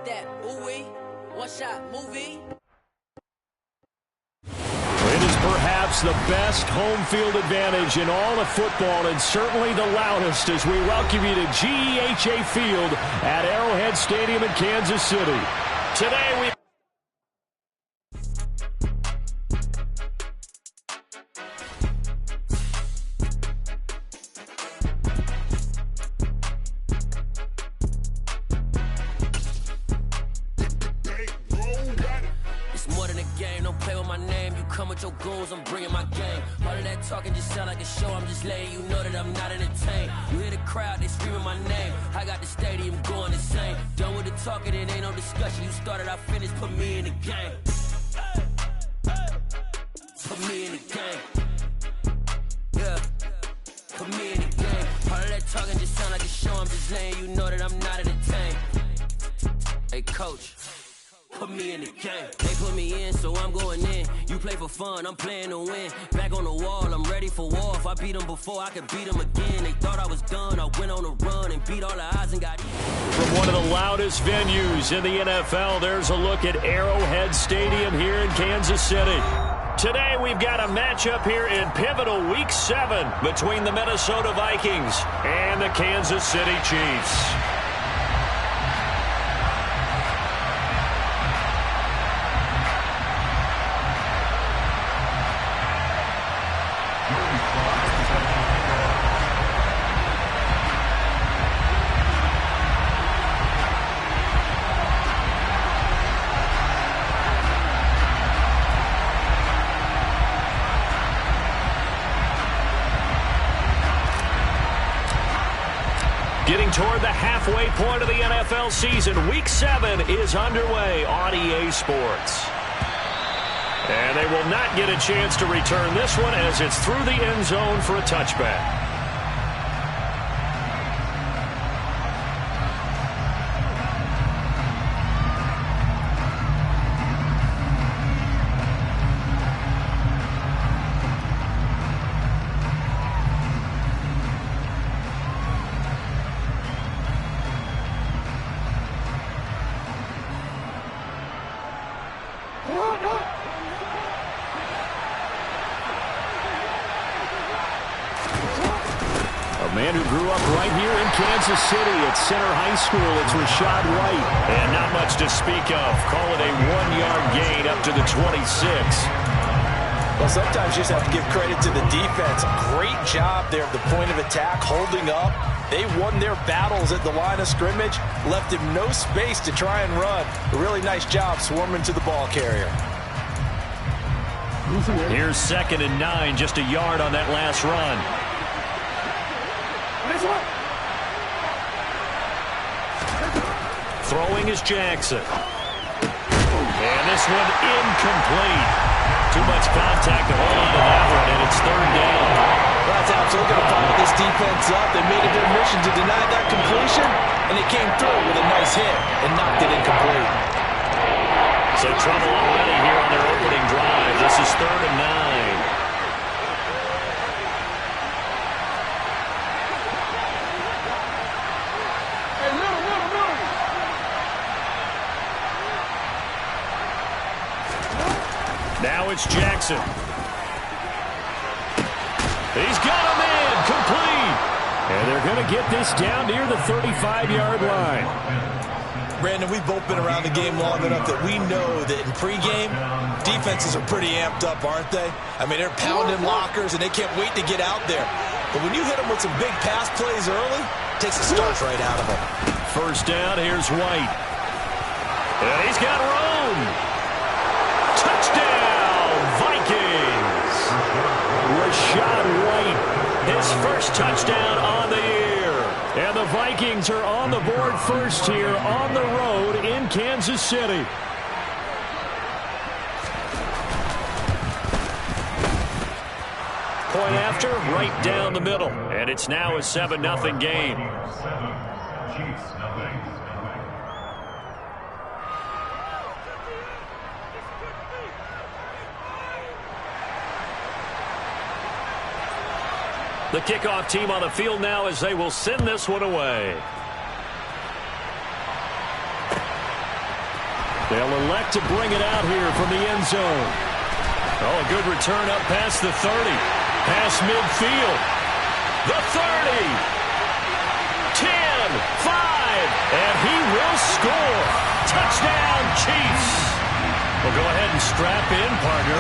like that. Ooh-wee, one-shot movie. It is perhaps the best home field advantage in all of football, and certainly the loudest, as we welcome you to GEHA Field at Arrowhead Stadium in Kansas City. Today we with your goons, I'm bringing my game. All of that talking just sound like a show. I'm just letting you know that I'm not entertained. You hear the crowd, they screaming my name. I got the stadium going insane. Done with the talking, it ain't no discussion. You started, I finished, put me in the game. Put me in the game. Yeah, put me in the game. All of that talking just sound like a show. I'm just letting you know that I'm not entertained. Hey, coach. Put me in the game. They put me in, so I'm going in. You play for fun, I'm playing to win. Back on the wall, I'm ready for war. If I beat them before, I could beat them again. They thought I was done, I went on a run and beat all the odds and got... From one of the loudest venues in the NFL, there's a look at Arrowhead Stadium here in Kansas City. Today we've got a matchup here in pivotal Week 7 between the Minnesota Vikings and the Kansas City Chiefs. Getting toward the halfway point of the NFL season, Week 7 is underway on EA Sports. And they will not get a chance to return this one as it's through the end zone for a touchback. Man who grew up right here in Kansas City at Center High School. It's Rashad White. And not much to speak of. Call it a 1-yard gain up to the 26. Well, sometimes you just have to give credit to the defense. Great job there at the point of attack, holding up. They won their battles at the line of scrimmage, left him no space to try and run. A really nice job swarming to the ball carrier. Here's 2nd and 9, just a yard on that last run. Throwing is Jackson. And this one incomplete. Too much contact to hold on to that one, and it's 3rd down. Well, that's absolutely going to fire this defense up. They made it their mission to deny that completion, and they came through with a nice hit and knocked it incomplete. So trouble already here on their opening drive. This is 3rd and 9. Now it's Jackson. He's got him in, complete. And they're going to get this down near the 35-yard line. Brandon, we've both been around the game long enough that we know that in pregame, defenses are pretty amped up, aren't they? I mean, they're pounding lockers, and they can't wait to get out there. But when you hit them with some big pass plays early, it takes the starch right out of them. 1st down, here's White. And he's got room. Touchdown, Vikings. Rashad White, his first touchdown on the year. And the Vikings are on the board first here on the road in Kansas City. Point after, right down the middle. And it's now a 7-0 game. The kickoff team on the field now as they will send this one away. They'll elect to bring it out here from the end zone. Oh, a good return up past the 30. Past midfield. The 30. 10, 5, and he will score. Touchdown, Chiefs. Well, go ahead and strap in, partner.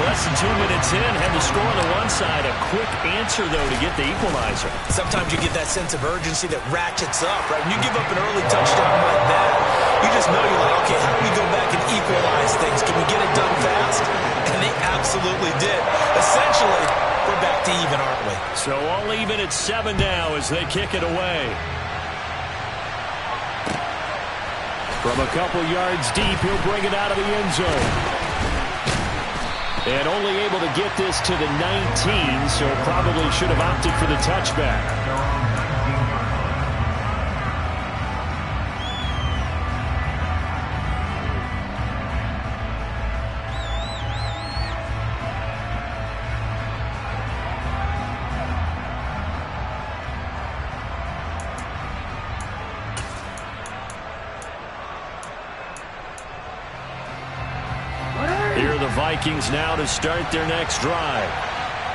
Less than 2 minutes in, had the score on the one side. A quick answer, though, to get the equalizer. Sometimes you get that sense of urgency that ratchets up, right? When you give up an early touchdown like that, you just know you're like, okay, how do we go back and equalize things? Can we get it done fast? And they absolutely did. Essentially, we're back to even, aren't we? So all even at 7 now as they kick it away. From a couple yards deep, he'll bring it out of the end zone. And only able to get this to the 19, so probably should have opted for the touchback. Vikings now to start their next drive.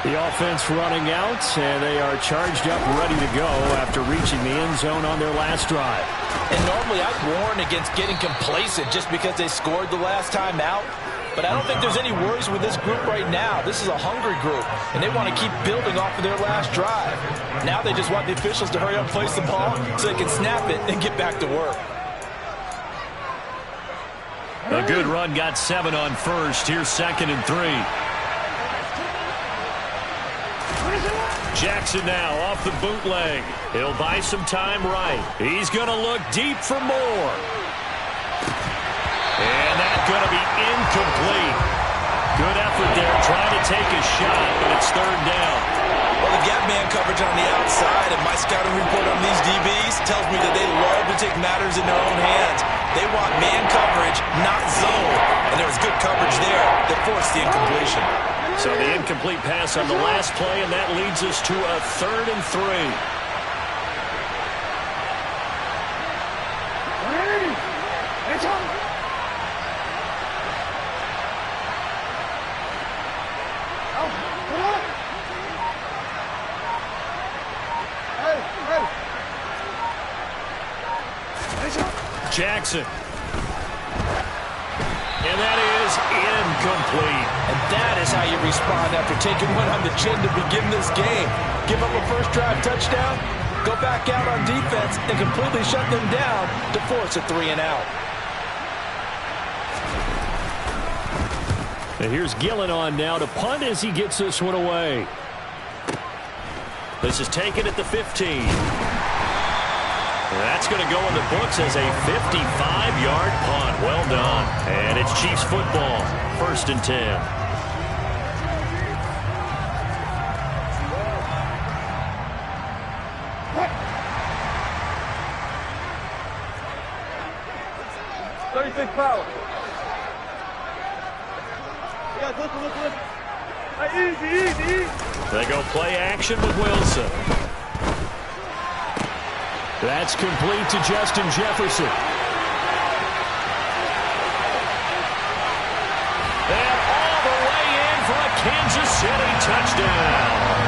The offense running out, and they are charged up, ready to go after reaching the end zone on their last drive. And normally I'd warn against getting complacent just because they scored the last time out. But I don't think there's any worries with this group right now. This is a hungry group, and they want to keep building off of their last drive. Now they just want the officials to hurry up and place the ball so they can snap it and get back to work. A good run, got 7 on first. Here's 2nd and 3. Jackson now off the bootleg. He'll buy some time right. He's going to look deep for more. And that's going to be incomplete. Good effort there, trying to take a shot, but it's 3rd down. Well, the gap man coverage on the outside, and my scouting report on these DBs tells me that they love to take matters in their own hands. They want man coverage, not zone. And there was good coverage there that forced the incompletion. So the incomplete pass on the last play, and that leads us to a 3rd and 3. It's on. Jackson. And that is incomplete. And that is how you respond after taking one on the chin to begin this game. Give up a first drive touchdown, go back out on defense, and completely shut them down to force a 3 and out. And here's Gillen on now to punt as he gets this one away. This is taken at the 15. That's going to go in the books as a 55-yard punt. Well done. And it's Chiefs football. 1st and 10. Big power. Yeah, listen. Easy. They go play action with Wilson. That's complete to Justin Jefferson. And all the way in for a Kansas City touchdown.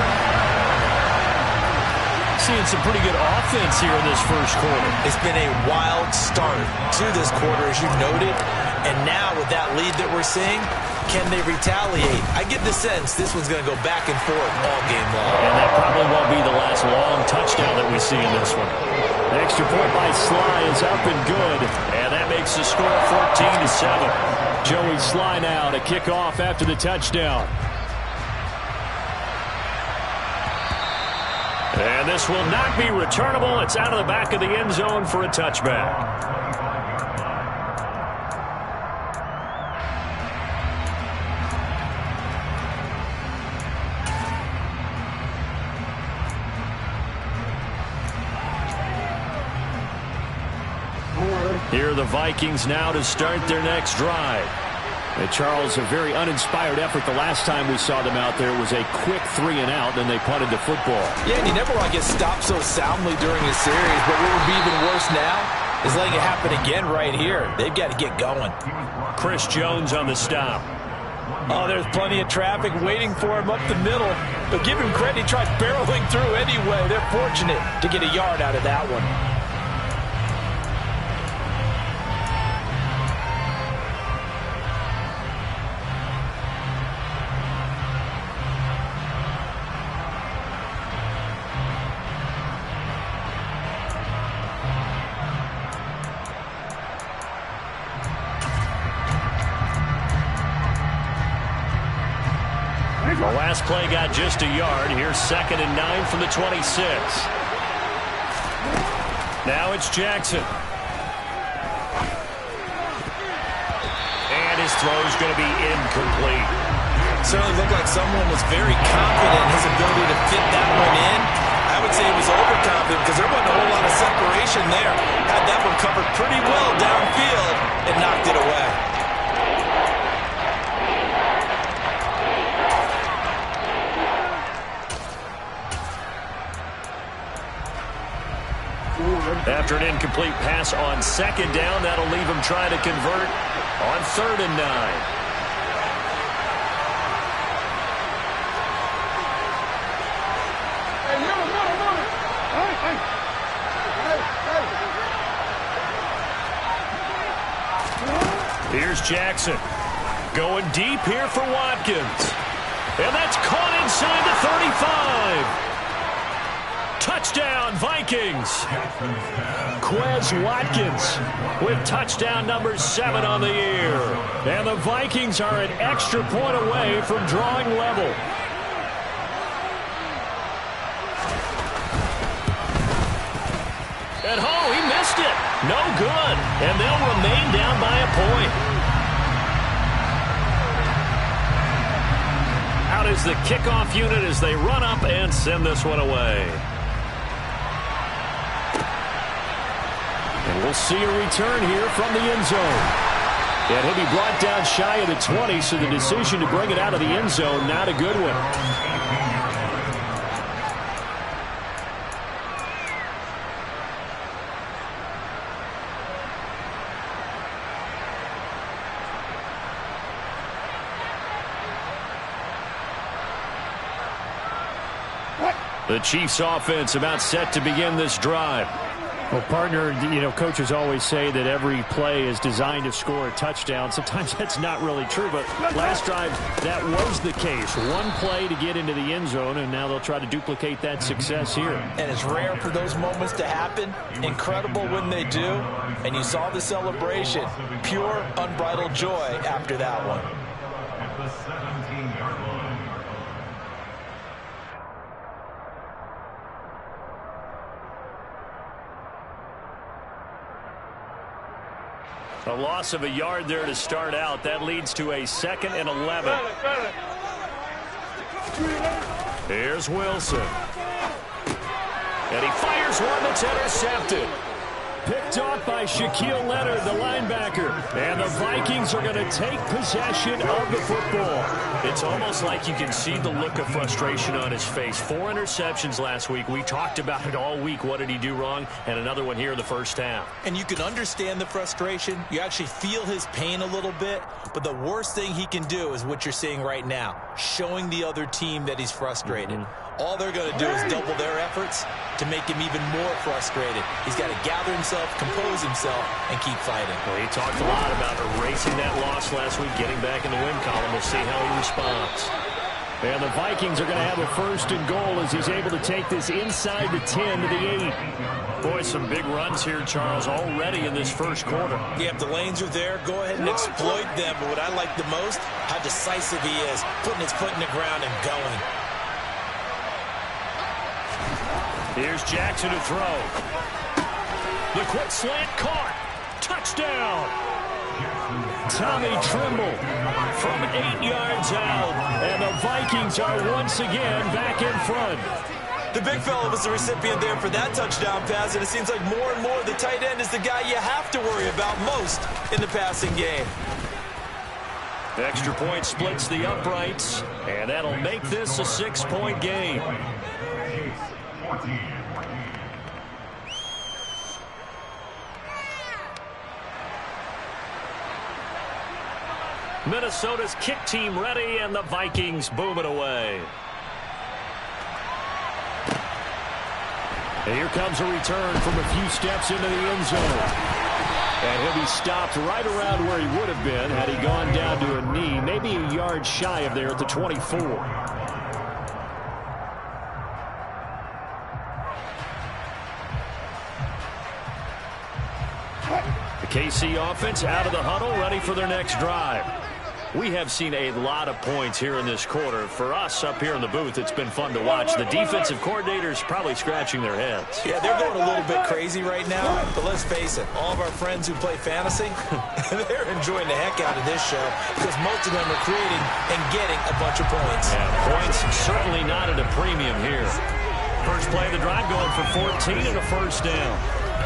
Seeing some pretty good offense here in this first quarter. It's been a wild start to this quarter, as you noted. And now with that lead that we're seeing, can they retaliate? I get the sense this one's going to go back and forth all game long. And that probably won't be the last long touchdown that we see in this one. The extra point by Sly is up and good. And that makes the score 14-7. Joey Sly now to kick off after the touchdown. And this will not be returnable. It's out of the back of the end zone for a touchback. Here are the Vikings now to start their next drive. And Charles, a very uninspired effort the last time we saw them out there was a quick 3 and out, then they punted the football. Yeah, and you never want to get stopped so soundly during a series, but what would be even worse now is letting it happen again right here. They've got to get going. Chris Jones on the stop. Oh, there's plenty of traffic waiting for him up the middle. But give him credit, he tried barreling through anyway. They're fortunate to get a yard out of that one. The last play got just a yard. Here's 2nd and 9 from the 26. Now it's Jackson. And his throw's going to be incomplete. Certainly looked like someone was very confident in his ability to fit that one in. I would say he was overconfident because there wasn't a whole lot of separation there. Had that one covered pretty well downfield and knocked it away. After an incomplete pass on 2nd down, that'll leave him trying to convert on 3rd and 9. Here's Jackson. Going deep here for Watkins. And that's caught inside the 35. Touchdown, Vikings. Quez Watkins with touchdown number 7 on the year. And the Vikings are an extra point away from drawing level. And he missed it. No good. And they'll remain down by a point. Out is the kickoff unit as they run up and send this one away. And we'll see a return here from the end zone. And he'll be brought down shy of the 20, so the decision to bring it out of the end zone, not a good one. The Chiefs offense about set to begin this drive. Well, partner, coaches always say that every play is designed to score a touchdown. Sometimes that's not really true, but last drive, that was the case. One play to get into the end zone, and now they'll try to duplicate that success here. And it's rare for those moments to happen. Incredible when they do. And you saw the celebration. Pure, unbridled joy after that one. A loss of a yard there to start out. That leads to a 2nd and 11. Here's Wilson. And he fires one that's intercepted. Picked off by Shaquille Leonard, the linebacker. And the Vikings are going to take possession of the football. It's almost like you can see the look of frustration on his face. 4 interceptions last week. We talked about it all week. What did he do wrong? And another one here in the first half. And you can understand the frustration. You actually feel his pain a little bit. But the worst thing he can do is what you're seeing right now, showing the other team that he's frustrated. All they're going to do is double their efforts to make him even more frustrated. He's got to gather himself, compose himself, and keep fighting. Well, he talked a lot about erasing that loss last week, getting back in the win column. We'll see how he responds. And the Vikings are going to have a 1st and goal as he's able to take this inside the 10 to the 8. Boy, some big runs here, Charles, already in this first quarter. Yeah, if the lanes are there, go ahead and exploit them. But what I like the most, how decisive he is, putting his foot in the ground and going. Here's Jackson to throw. The quick slant caught. Touchdown. Tommy Trimble from 8 yards out. And the Vikings are once again back in front. The big fella was the recipient there for that touchdown pass, and it seems like more and more the tight end is the guy you have to worry about most in the passing game. Extra point splits the uprights, and that'll make this a 6-point game. Minnesota's kick team ready, and the Vikings boom it away. And here comes a return from a few steps into the end zone. And he'll be stopped right around where he would have been had he gone down to a knee, maybe a yard shy of there at the 24. The KC offense out of the huddle, ready for their next drive. We have seen a lot of points here in this quarter. For us up here in the booth, it's been fun to watch. The defensive coordinators probably scratching their heads. Yeah, they're going a little bit crazy right now, but let's face it, all of our friends who play fantasy, they're enjoying the heck out of this show because most of them are creating and getting a bunch of points. Yeah, points certainly not at a premium here. First play of the drive going for 14 and a first down.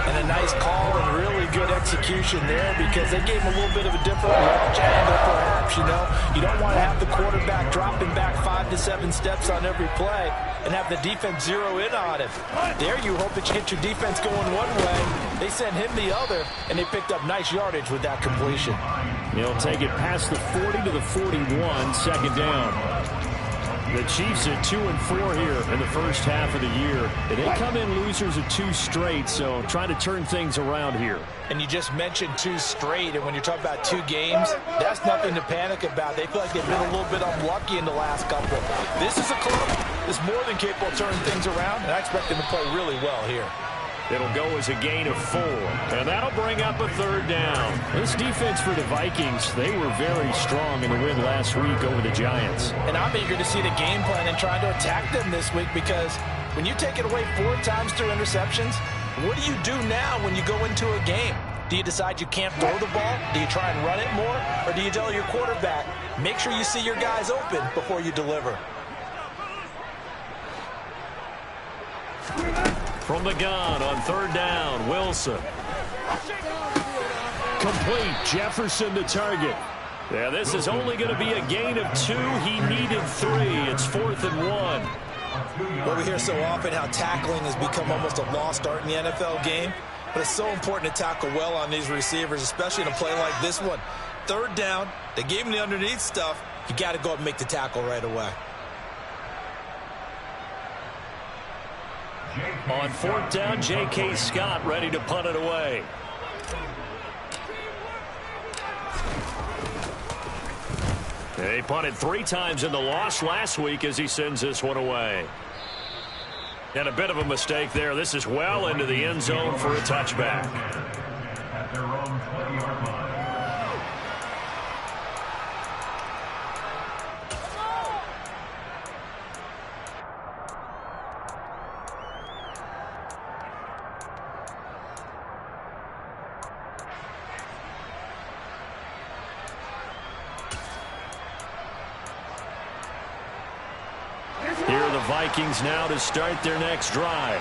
And a nice call and really good execution there because they gave him a little bit of a different leverage angle perhaps, you know. You don't want to have the quarterback dropping back 5 to 7 steps on every play and have the defense zero in on him. There you hope that you get your defense going one way. They sent him the other, and they picked up nice yardage with that completion. He'll take it past the 40 to the 41, second down. The Chiefs at 2-4 here in the first half of the year. They come in losers of 2 straight, so trying to turn things around here. And you just mentioned 2 straight, and when you're talking about 2 games, that's nothing to panic about. They feel like they've been a little bit unlucky in the last couple. This is a club that's more than capable of turning things around, and I expect them to play really well here. It'll go as a gain of 4, and that'll bring up a third down. This defense for the Vikings, they were very strong in the win last week over the Giants. And I'm eager to see the game plan and trying to attack them this week because when you take it away 4 times through interceptions, what do you do now when you go into a game? Do you decide you can't throw the ball? Do you try and run it more? Or do you tell your quarterback, make sure you see your guys open before you deliver? From the gun on third down, Wilson. Complete. Jefferson the target. Yeah, this is only going to be a gain of 2. He needed 3. It's 4th and 1. Well, we hear so often how tackling has become almost a lost art in the NFL game. But it's so important to tackle well on these receivers, especially in a play like this one. Third down, they gave him the underneath stuff. You got to go up and make the tackle right away. On 4th down, J.K. Scott ready to punt it away. They punted 3 times in the loss last week as he sends this one away. And a bit of a mistake there. This is well into the end zone for a touchback. At their own 20-yard line. Vikings now to start their next drive.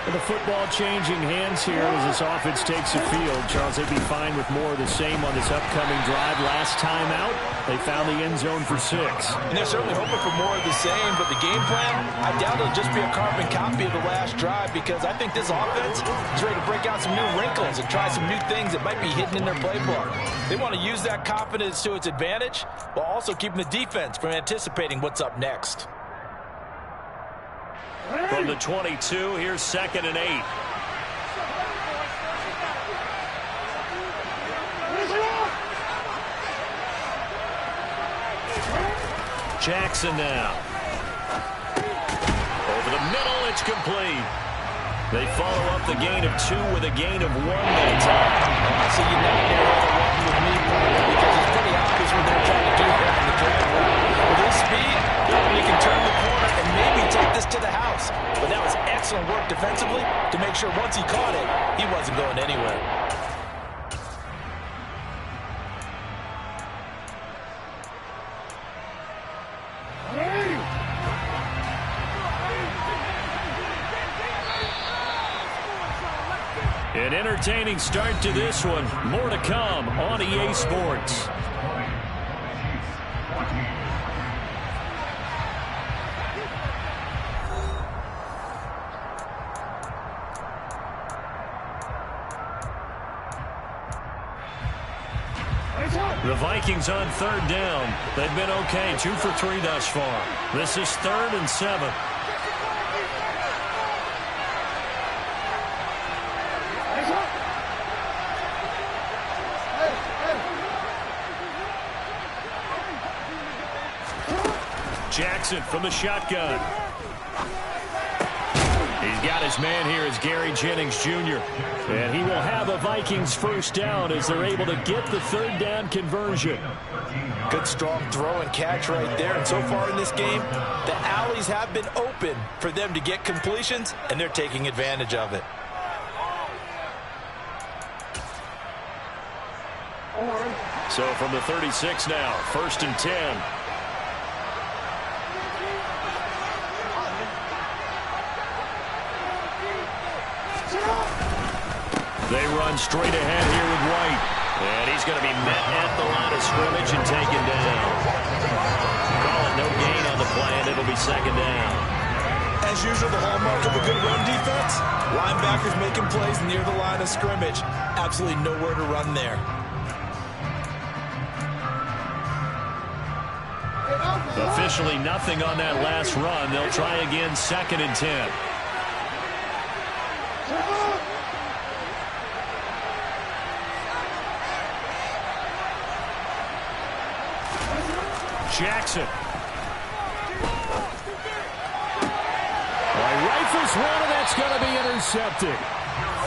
And the football changing hands here as this offense takes the field. Charles, they'd be fine with more of the same on this upcoming drive. Last time out, they found the end zone for 6. And they're certainly hoping for more of the same, but the game plan, I doubt it'll just be a carbon copy of the last drive because I think this offense is ready to break out some new wrinkles and try some new things that might be hidden in their playbook. They want to use that confidence to its advantage while also keeping the defense from anticipating what's up next. From the 22, here's 2nd and 8. Jackson now. Over the middle, it's complete. They follow up the gain of 2 with a gain of 1 that time. I see you now there walking with me because it's pretty obvious what they're trying to do here in the drag route. With his speed, you can turn the corner and maybe take this to the house. But that was excellent work defensively to make sure once he caught it, he wasn't going anywhere. An entertaining start to this one. More to come on EA Sports. The Vikings on third down. They've been okay, 2 for 3 thus far. This is 3rd and 7. Jackson from the shotgun. He's got his man here as Gary Jennings Jr. And he will have a Vikings first down as they're able to get the 3rd down conversion. Good strong throw and catch right there. And so far in this game, the alleys have been open for them to get completions, and they're taking advantage of it. So from the 36 now, 1st and 10. They run straight ahead here with White. And he's going to be met at the line of scrimmage and taken down. Call it no gain on the play, and it'll be 2nd down. As usual, the hallmark of a good run defense, linebackers making plays near the line of scrimmage. Absolutely nowhere to run there. Officially nothing on that last run. They'll try again, 2nd and 10. Jackson. Rifles one, and that's going to be intercepted.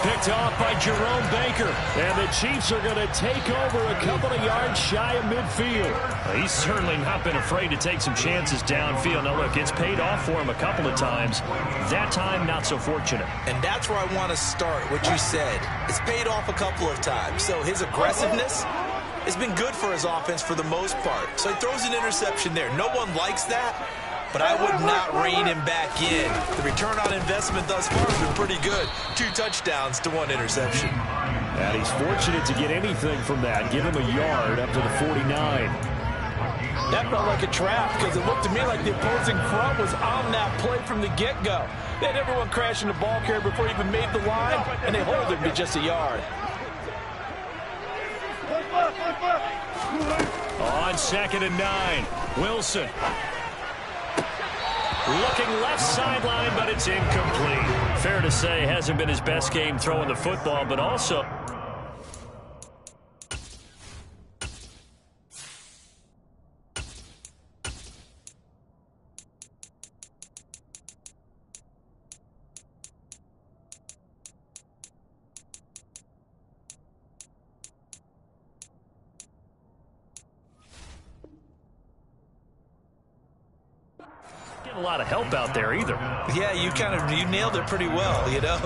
Picked off by Jerome Baker. And the Chiefs are going to take over a couple of yards shy of midfield. He's certainly not been afraid to take some chances downfield. Now, look, it's paid off for him a couple of times. That time, not so fortunate. And that's where I want to start, what you said. It's paid off a couple of times. So his aggressiveness has been good for his offense for the most part. So he throws an interception there. No one likes that, but I would not rein him back in. The return on investment thus far has been pretty good. 2 touchdowns to 1 interception. And he's fortunate to get anything from that. Give him a yard up to the 49. That felt like a trap because it looked to me like the opposing front was on that play from the get-go. They had everyone crashing the ball carrier before he even made the line, and they hold him to just a yard. On 2nd and 9, Wilson. Looking left sideline, but it's incomplete. Fair to say, hasn't been his best game throwing the football, but also... a lot of help out there either. Yeah, you nailed it pretty well, you know.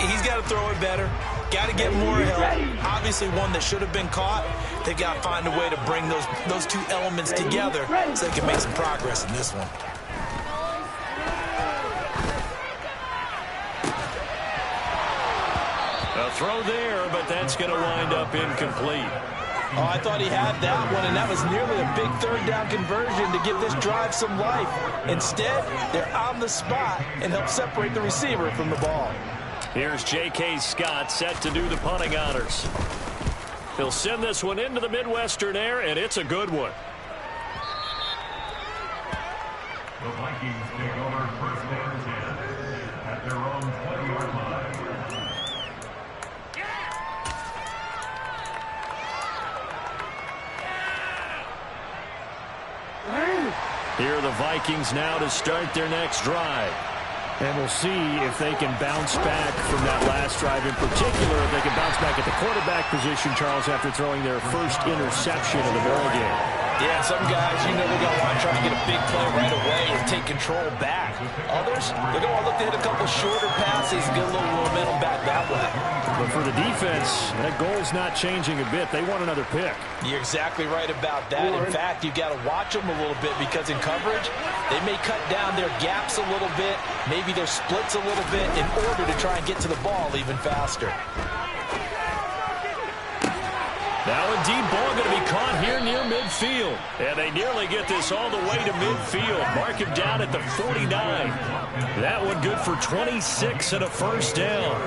He's got to throw it better. Got to get more help. Obviously one that should have been caught. They've got to find a way to bring those 2 elements together so they can make some progress in this one. A throw there, but that's going to wind up incomplete. Oh, I thought he had that one, and that was nearly a big 3rd down conversion to give this drive some life. Instead, they're on the spot and help separate the receiver from the ball. Here's J.K. Scott set to do the punting honors. He'll send this one into the Midwestern air, and it's a good one. The Vikings take over 1st and 10 at their own 20-yard line. Here are the Vikings now to start their next drive. And we'll see if they can bounce back from that last drive. In particular, if they can bounce back at the quarterback position, Charles, after throwing their first interception of the ball game. Yeah, some guys, you know, they're going to want to try to get a big play right away and take control back. Others, they're going to look to hit a couple shorter passes and get a little momentum back that way. But for the defense, that goal's not changing a bit. They want another pick. You're exactly right about that. In fact, you've got to watch them a little bit because in coverage, they may cut down their gaps a little bit, maybe their splits a little bit in order to try and get to the ball even faster. Now indeed, Bogh going to be caught here near midfield. And they nearly get this all the way to midfield. Mark him down at the 49. That one good for 26 and a first down.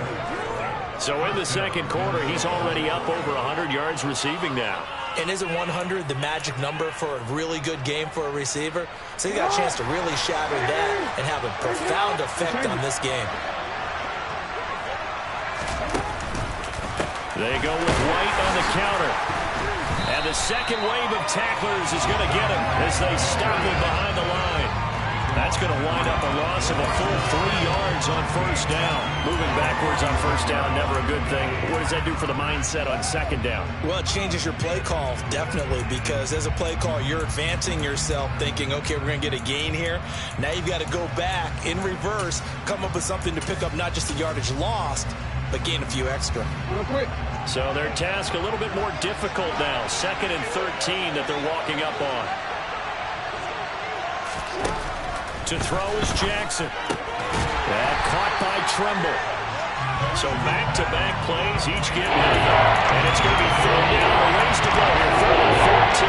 So in the second quarter, he's already up over 100 yards receiving now. And isn't 100 the magic number for a really good game for a receiver? So he got a chance to really shatter that and have a profound effect on this game. They go with White on the counter. And the second wave of tacklers is going to get him as they stop him behind the line. That's going to wind up a loss of a full 3 yards on first down. Moving backwards on first down, never a good thing. What does that do for the mindset on second down? Well, it changes your play call, definitely, because as a play call, you're advancing yourself thinking, okay, we're going to get a gain here. Now you've got to go back in reverse, come up with something to pick up not just the yardage lost, but gain a few extra. So their task a little bit more difficult now. 2nd and 13 that they're walking up on. To throw is Jackson. That caught by Tremble. So back-to-back plays, each get nothing. And it's going to be 3rd down, a ways to go here. 3rd and 14.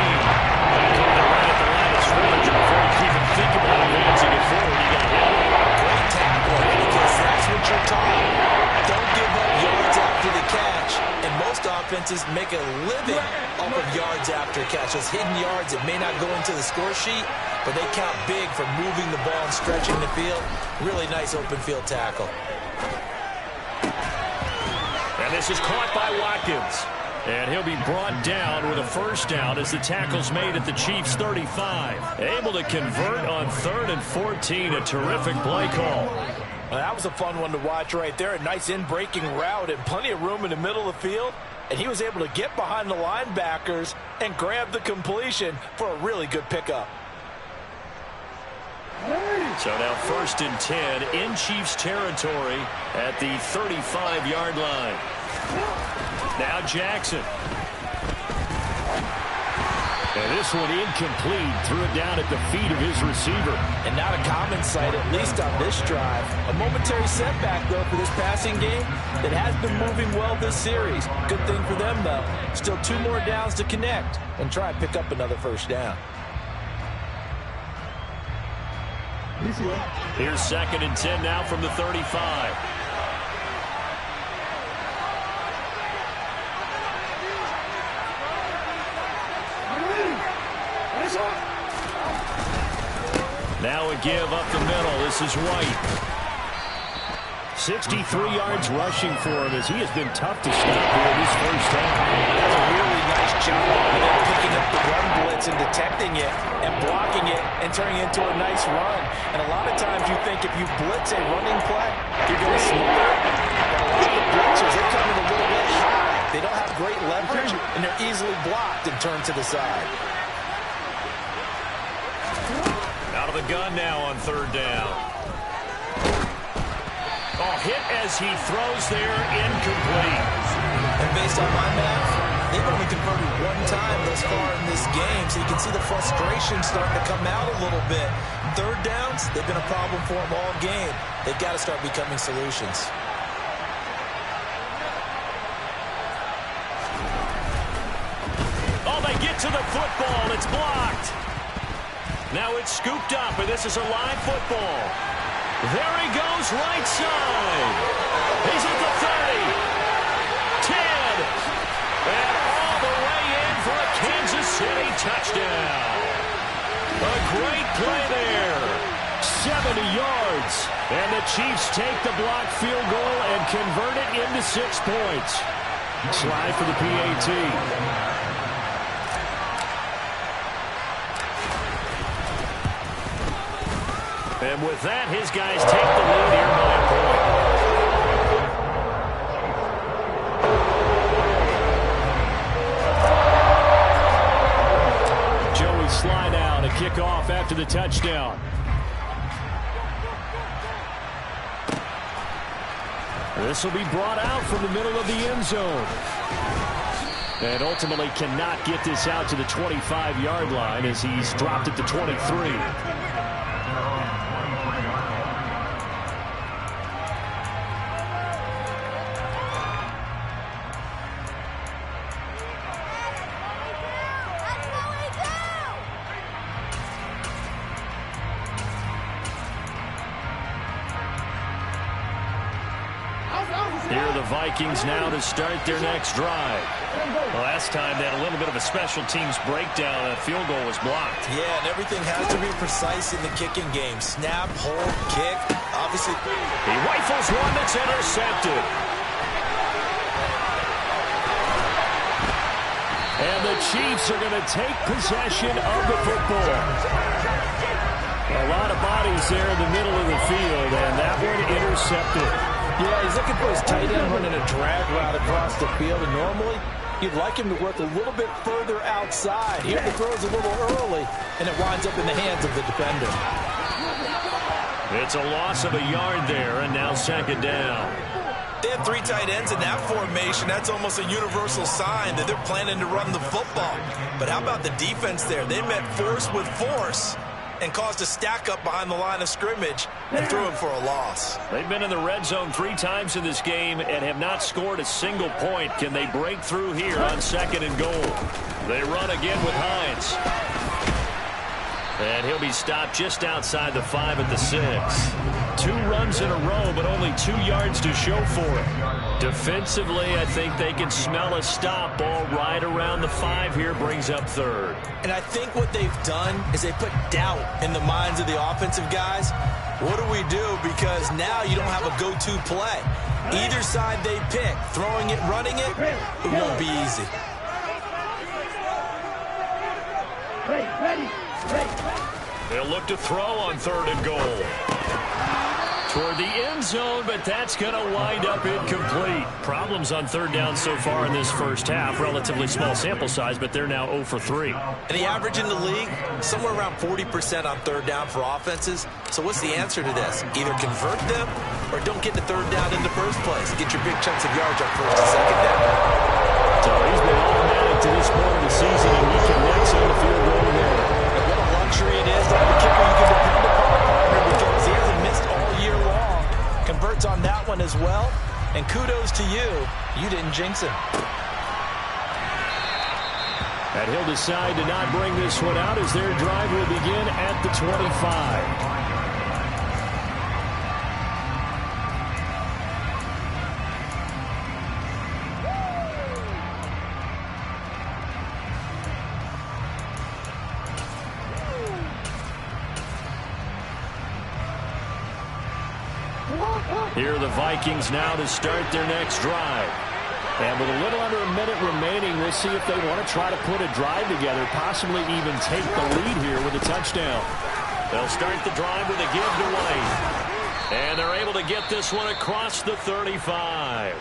Back on the right at the line of scrimmage. Before you can even think about advancing it forward, you got hit. Great tackle, because that's what you're taught. Don't give up yards after the catch. And most offenses make a living off of yards after catch. Those hidden yards that may not go into the score sheet, but they count big for moving the ball and stretching the field. Really nice open field tackle. And this is caught by Watkins. And he'll be brought down with a first down as the tackle's made at the Chiefs' 35. Able to convert on 3rd and 14. A terrific play call. Well, that was a fun one to watch right there. A nice in-breaking route and plenty of room in the middle of the field. And he was able to get behind the linebackers and grab the completion for a really good pickup. So now 1st and 10 in Chiefs territory at the 35-yard line. Now Jackson. And this one incomplete. Threw it down at the feet of his receiver. And not a common sight, at least on this drive. A momentary setback, though, for this passing game that has been moving well this series. Good thing for them, though. Still 2 more downs to connect and try and pick up another first down. Here's 2nd and 10 now from the 35. Now a give up the middle. This is White. 63 yards rushing for him as he has been tough to stop here this first half. That's a really nice job of them picking up the run blitz and detecting it and blocking it and turning it into a nice run. And a lot of times you think if you blitz a running play, you're going to smother it. But a lot of the blitzers, they come in a little bit high. They don't have great leverage, and they're easily blocked and turned to the side. Out of the gun now on 3rd down. Oh, hit as he throws there, incomplete. And based on my math, they've only converted 1 time thus far in this game, so you can see the frustration starting to come out a little bit. 3rd downs, they've been a problem for them all game. They've got to start becoming solutions. Oh, they get to the football. It's blocked. Now it's scooped up, and this is a live football. There he goes, right side. He's at the 30. 10. And all the way in for a Kansas City touchdown. A great play there. 70 yards. And the Chiefs take the blocked field goal and convert it into 6 points. Slide for the PAT. And with that, his guys take the lead here by a point. Joey slide out, a kickoff after the touchdown. This will be brought out from the middle of the end zone. And ultimately cannot get this out to the 25-yard line as he's dropped at the 23. Here are the Vikings now to start their next drive. The last time they had a little bit of a special teams breakdown. A field goal was blocked. Yeah, and everything has to be precise in the kicking game. Snap, hold, kick. Obviously, he rifles one that's intercepted. And the Chiefs are going to take possession of the football. A lot of bodies there in the middle of the field, and that one intercepted. yeah, he's looking for his tight end running a drag route across the field, and normally you'd like him to work a little bit further outside. Here the throw's a little early, and it winds up in the hands of the defender. It's a loss of a yard there, and now second down. They have three tight ends in that formation. That's almost a universal sign that they're planning to run the football. But how about the defense there? They met force with force and caused a stack up behind the line of scrimmage and threw him for a loss. They've been in the red zone 3 times in this game and have not scored a single point. Can they break through here on second and goal? They run again with Hines. And he'll be stopped just outside the 5 at the 6. 2 runs in a row, but only 2 yards to show for it. Defensively, I think they can smell a stop. Ball right around the 5 here, brings up third. And I think what they've done is they put doubt in the minds of the offensive guys. What do we do? Because now you don't have a go-to play. Either side they pick, throwing it, running it, it won't be easy. They'll look to throw on third and goal. Toward the end zone, but that's going to wind up incomplete. Problems on third down so far in this first half. Relatively small sample size, but they're now 0 for 3. And the average in the league, somewhere around 40% on third down for offenses. So what's the answer to this? Either convert them or don't get the third down in the first place. Get your big chunks of yards on first and second down. So he's been automatic to this point of the season, and he connects on the field goal there. And what a luxury it is to have a kicker you can depend upon, partner, because he hasn't missed all year long. Converts on that one as well. And kudos to you. You didn't jinx him. And he'll decide to not bring this one out as their drive will begin at the 25. Here are the Vikings now to start their next drive. And with a little under a minute remaining, we'll see if they want to try to put a drive together, possibly even take the lead here with a touchdown. They'll start the drive with a give to White. And they're able to get this one across the 35.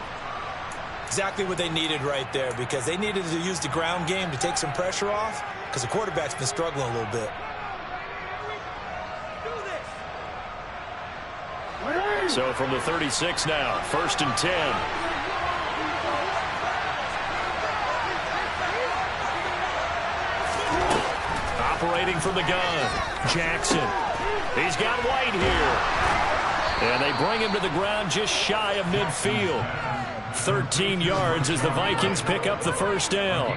Exactly what they needed right there, because they needed to use the ground game to take some pressure off, because the quarterback's been struggling a little bit. So from the 36 now, 1st and 10. Operating from the gun, Jackson. He's got White here. And they bring him to the ground just shy of midfield. 13 yards as the Vikings pick up the first down.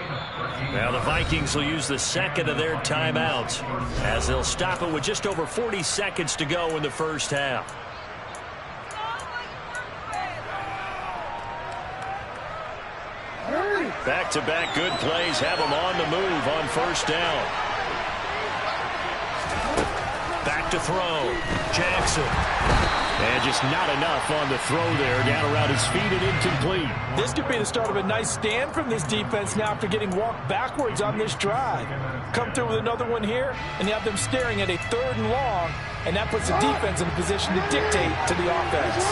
Now the Vikings will use the second of their timeouts as they'll stop it with just over 40 seconds to go in the first half. Back-to-back good plays have them on the move on first down. Back to throw. Jackson. And just not enough on the throw there. Down around his feet and incomplete. This could be the start of a nice stand from this defense now after getting walked backwards on this drive. Come through with another one here, and you have them staring at a 3rd and long, and that puts the defense in a position to dictate to the offense.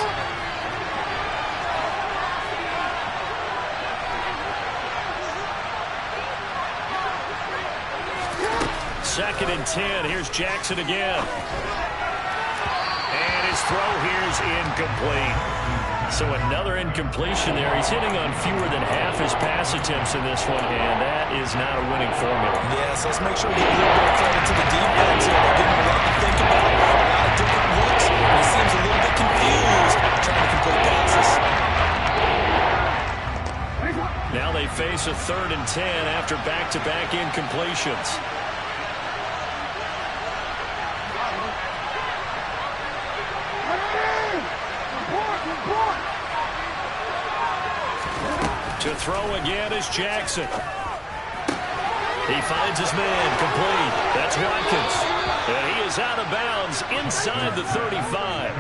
Second and 10. Here's Jackson again. And his throw here is incomplete. So another incompletion there. He's hitting on fewer than half his pass attempts in this one, and that is not a winning formula. Yes, let's make sure we give a little bit of credit to the defense here. They're giving him a lot to think about, a lot of different looks. He seems a little bit confused trying to complete passes. Now they face a 3rd and 10 after back-to-back incompletions. throw again is Jackson. He finds his man complete. That's Watkins. And he is out of bounds inside the 35.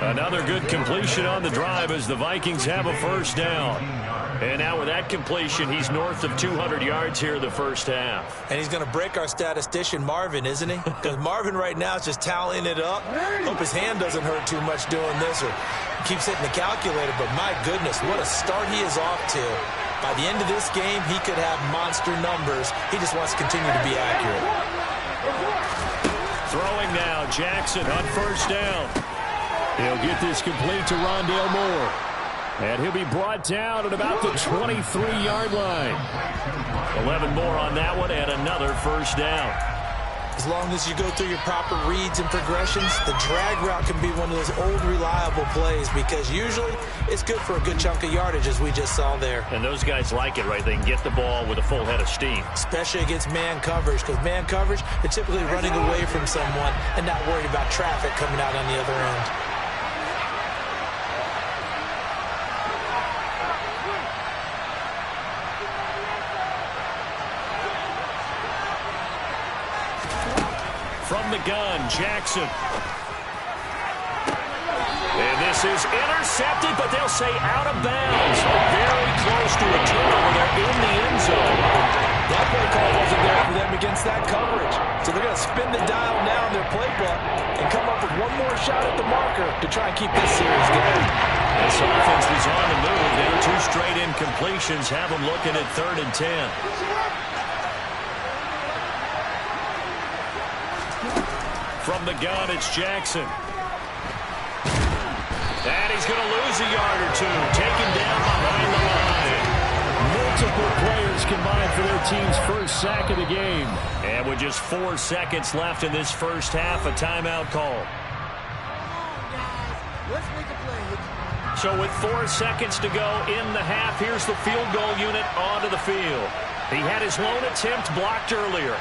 Another good completion on the drive as the Vikings have a first down. And now with that completion, he's north of 200 yards here in the first half. And he's going to break our statistician, Marvin, isn't he? Because Marvin right now is just tallying it up. Hope his hand doesn't hurt too much doing this or keeps hitting the calculator. But my goodness, what a start he is off to. By the end of this game, he could have monster numbers. He just wants to continue to be accurate. Throwing now, Jackson on first down. He'll get this complete to Rondale Moore. And he'll be brought down at about the 23-yard line. 11 more on that one and another first down. As long as you go through your proper reads and progressions, the drag route can be one of those old reliable plays because usually it's good for a good chunk of yardage as we just saw there. And those guys like it, right? They can get the ball with a full head of steam. Especially against man coverage because man coverage, they're typically running away from someone and not worried about traffic coming out on the other end. From the gun, Jackson. And this is intercepted, but they'll say out of bounds. Very close to a turnover there in the end zone. That play call wasn't there for them against that coverage. So they're going to spin the dial now in their playbook and come up with one more shot at the marker to try and keep this series going. This offense was on the move. Now 2 straight incompletions have them looking at 3rd and 10. From the gun, it's Jackson. And he's going to lose a yard or two. Taken down behind the line. Multiple players combined for their team's first sack of the game. And with just 4 seconds left in this first half, a timeout call. So with 4 seconds to go in the half, here's the field goal unit onto the field. He had his lone attempt blocked earlier.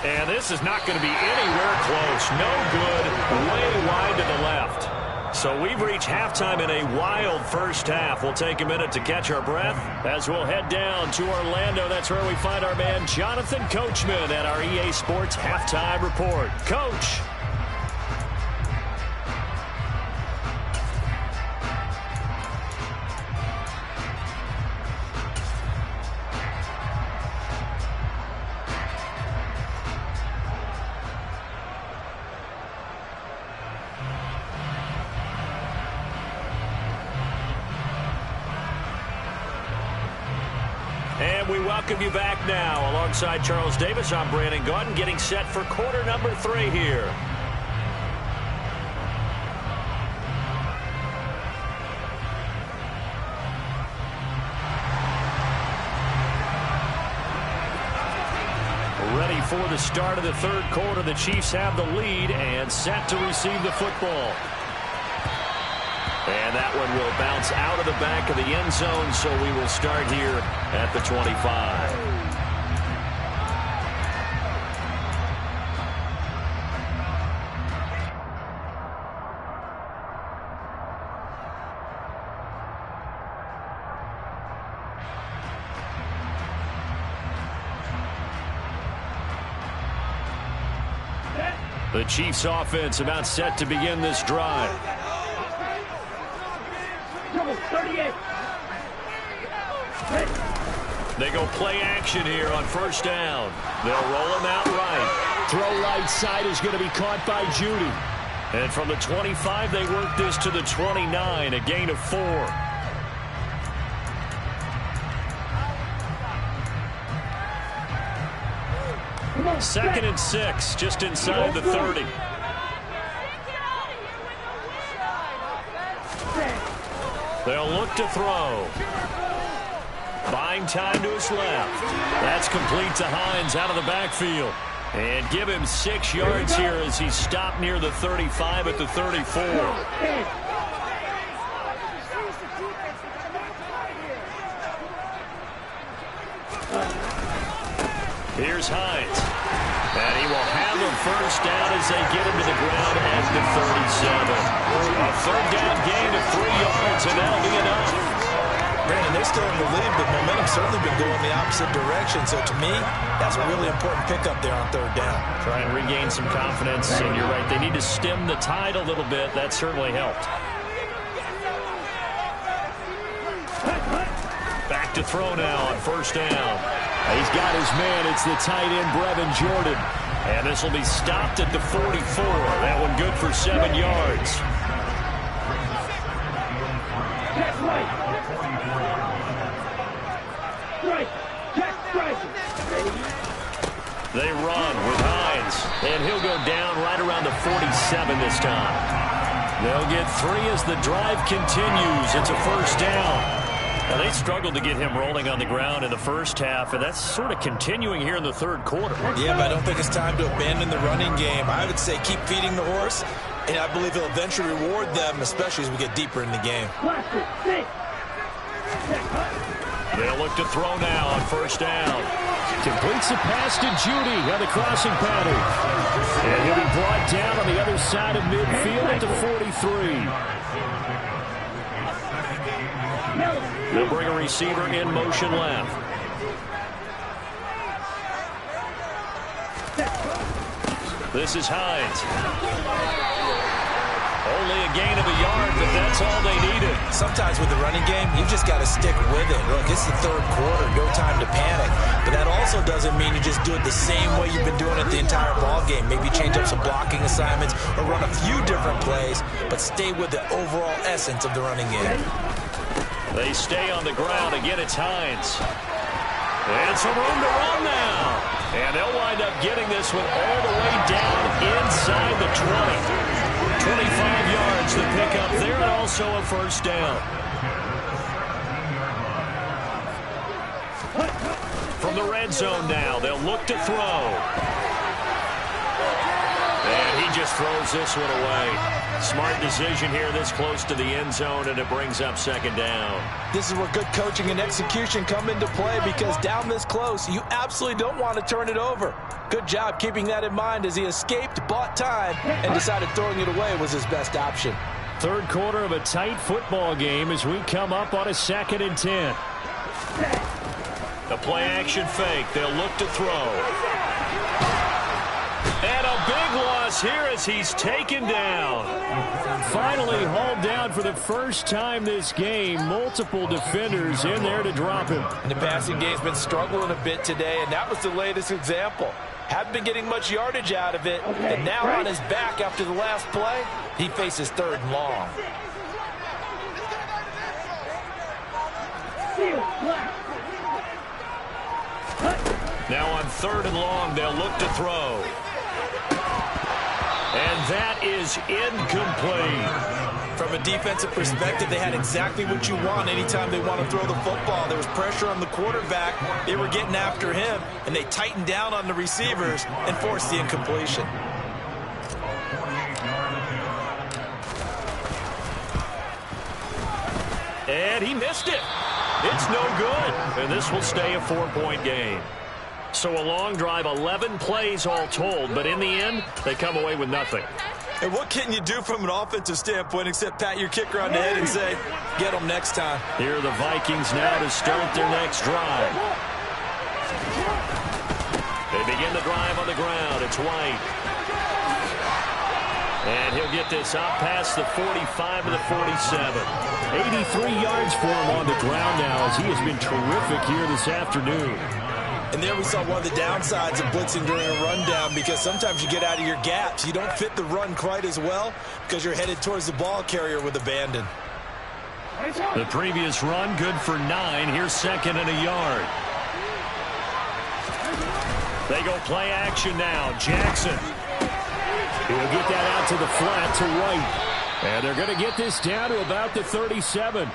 And this is not going to be anywhere close. No good. Way wide to the left. So we've reached halftime in a wild first half. We'll take a minute to catch our breath as we'll head down to Orlando. That's where we find our man Jonathan Coachman at our EA Sports Halftime Report. Coach. And we welcome you back now. Alongside Charles Davis, I'm Brandon Gaudin, getting set for quarter number 3 here. Ready for the start of the 3rd quarter. The Chiefs have the lead and set to receive the football. And that one will bounce out of the back of the end zone, so we will start here at the 25. The Chiefs offense about set to begin this drive. They go play action here on first down. They'll roll him out right. Throw right side is going to be caught by Judy. And from the 25, they work this to the 29, a gain of 4. Second and 6, just inside the 30. They'll look to throw. Buying time to his left. That's complete to Hines out of the backfield. And give him 6 yards here as he's stopped near the 35 at the 34. Here's Hines. And he will have the first down as they get him to the ground at the 37. A third down gain of 3 yards, and that'll be enough. Brandon, they're still in the lead, but momentum's certainly been going the opposite direction. So to me, that's a really important pickup there on third down. Try and regain some confidence, and you're right. They need to stem the tide a little bit. That certainly helped. Back to throw now on first down. He's got his man. It's the tight end, Brevin Jordan. And this will be stopped at the 44. That one good for 7 yards. They run with Hines, and he'll go down right around the 47 this time. They'll get 3 as the drive continues. It's a first down. Now, they struggled to get him rolling on the ground in the first half, and that's sort of continuing here in the third quarter. Yeah, but I don't think it's time to abandon the running game. I would say keep feeding the horse, and I believe he'll eventually reward them, especially as we get deeper in the game. They'll look to throw now on first down. Completes the pass to Judy on the crossing pattern. And he'll be brought down on the other side of midfield at the 43. They'll bring a receiver in motion left. This is Hines. Only a gain of a yard, but that's all they needed. Sometimes with the running game, you just got to stick with it. Look, it's the third quarter, no time to panic. But that also doesn't mean you just do it the same way you've been doing it the entire ball game. Maybe change up some blocking assignments or run a few different plays, but stay with the overall essence of the running game. They stay on the ground. Again, it's Hines. And some room to run now. And they'll wind up getting this one all the way down inside the 20. 25 yards to pick up there, and also a first down. From the red zone now, they'll look to throw. And he just throws this one away. Smart decision here this close to the end zone, and it brings up second down. This is where good coaching and execution come into play, because down this close, you absolutely don't want to turn it over. Good job keeping that in mind as he escaped, bought time, and decided throwing it away was his best option. Third quarter of a tight football game as we come up on a 2nd and 10. The play action fake. They'll look to throw. And a big loss here as he's taken down. Finally hauled down for the first time this game. Multiple defenders in there to drop him. And the passing game's been struggling a bit today, and that was the latest example. Haven't been getting much yardage out of it, and now on his back after the last play, he faces 3rd and long. Now on 3rd and long, they'll look to throw. And that is incomplete. From a defensive perspective, they had exactly what you want anytime they want to throw the football. There was pressure on the quarterback. They were getting after him, and they tightened down on the receivers and forced the incompletion. And he missed it. It's no good. And this will stay a 4-point game. So a long drive, 11 plays all told, but in the end, they come away with nothing. And what can you do from an offensive standpoint except pat your kicker on the head and say, get them next time? Here are the Vikings now to start their next drive. They begin the drive on the ground. It's White. And he'll get this out past the 45 to the 47. 83 yards for him on the ground now as he has been terrific here this afternoon. And there we saw one of the downsides of blitzing during a rundown, because sometimes you get out of your gaps. You don't fit the run quite as well because you're headed towards the ball carrier with abandon. The previous run good for 9. Here's 2nd and a yard. They go play action now. Jackson. He'll get that out to the flat to White. And they're going to get this down to about the 37.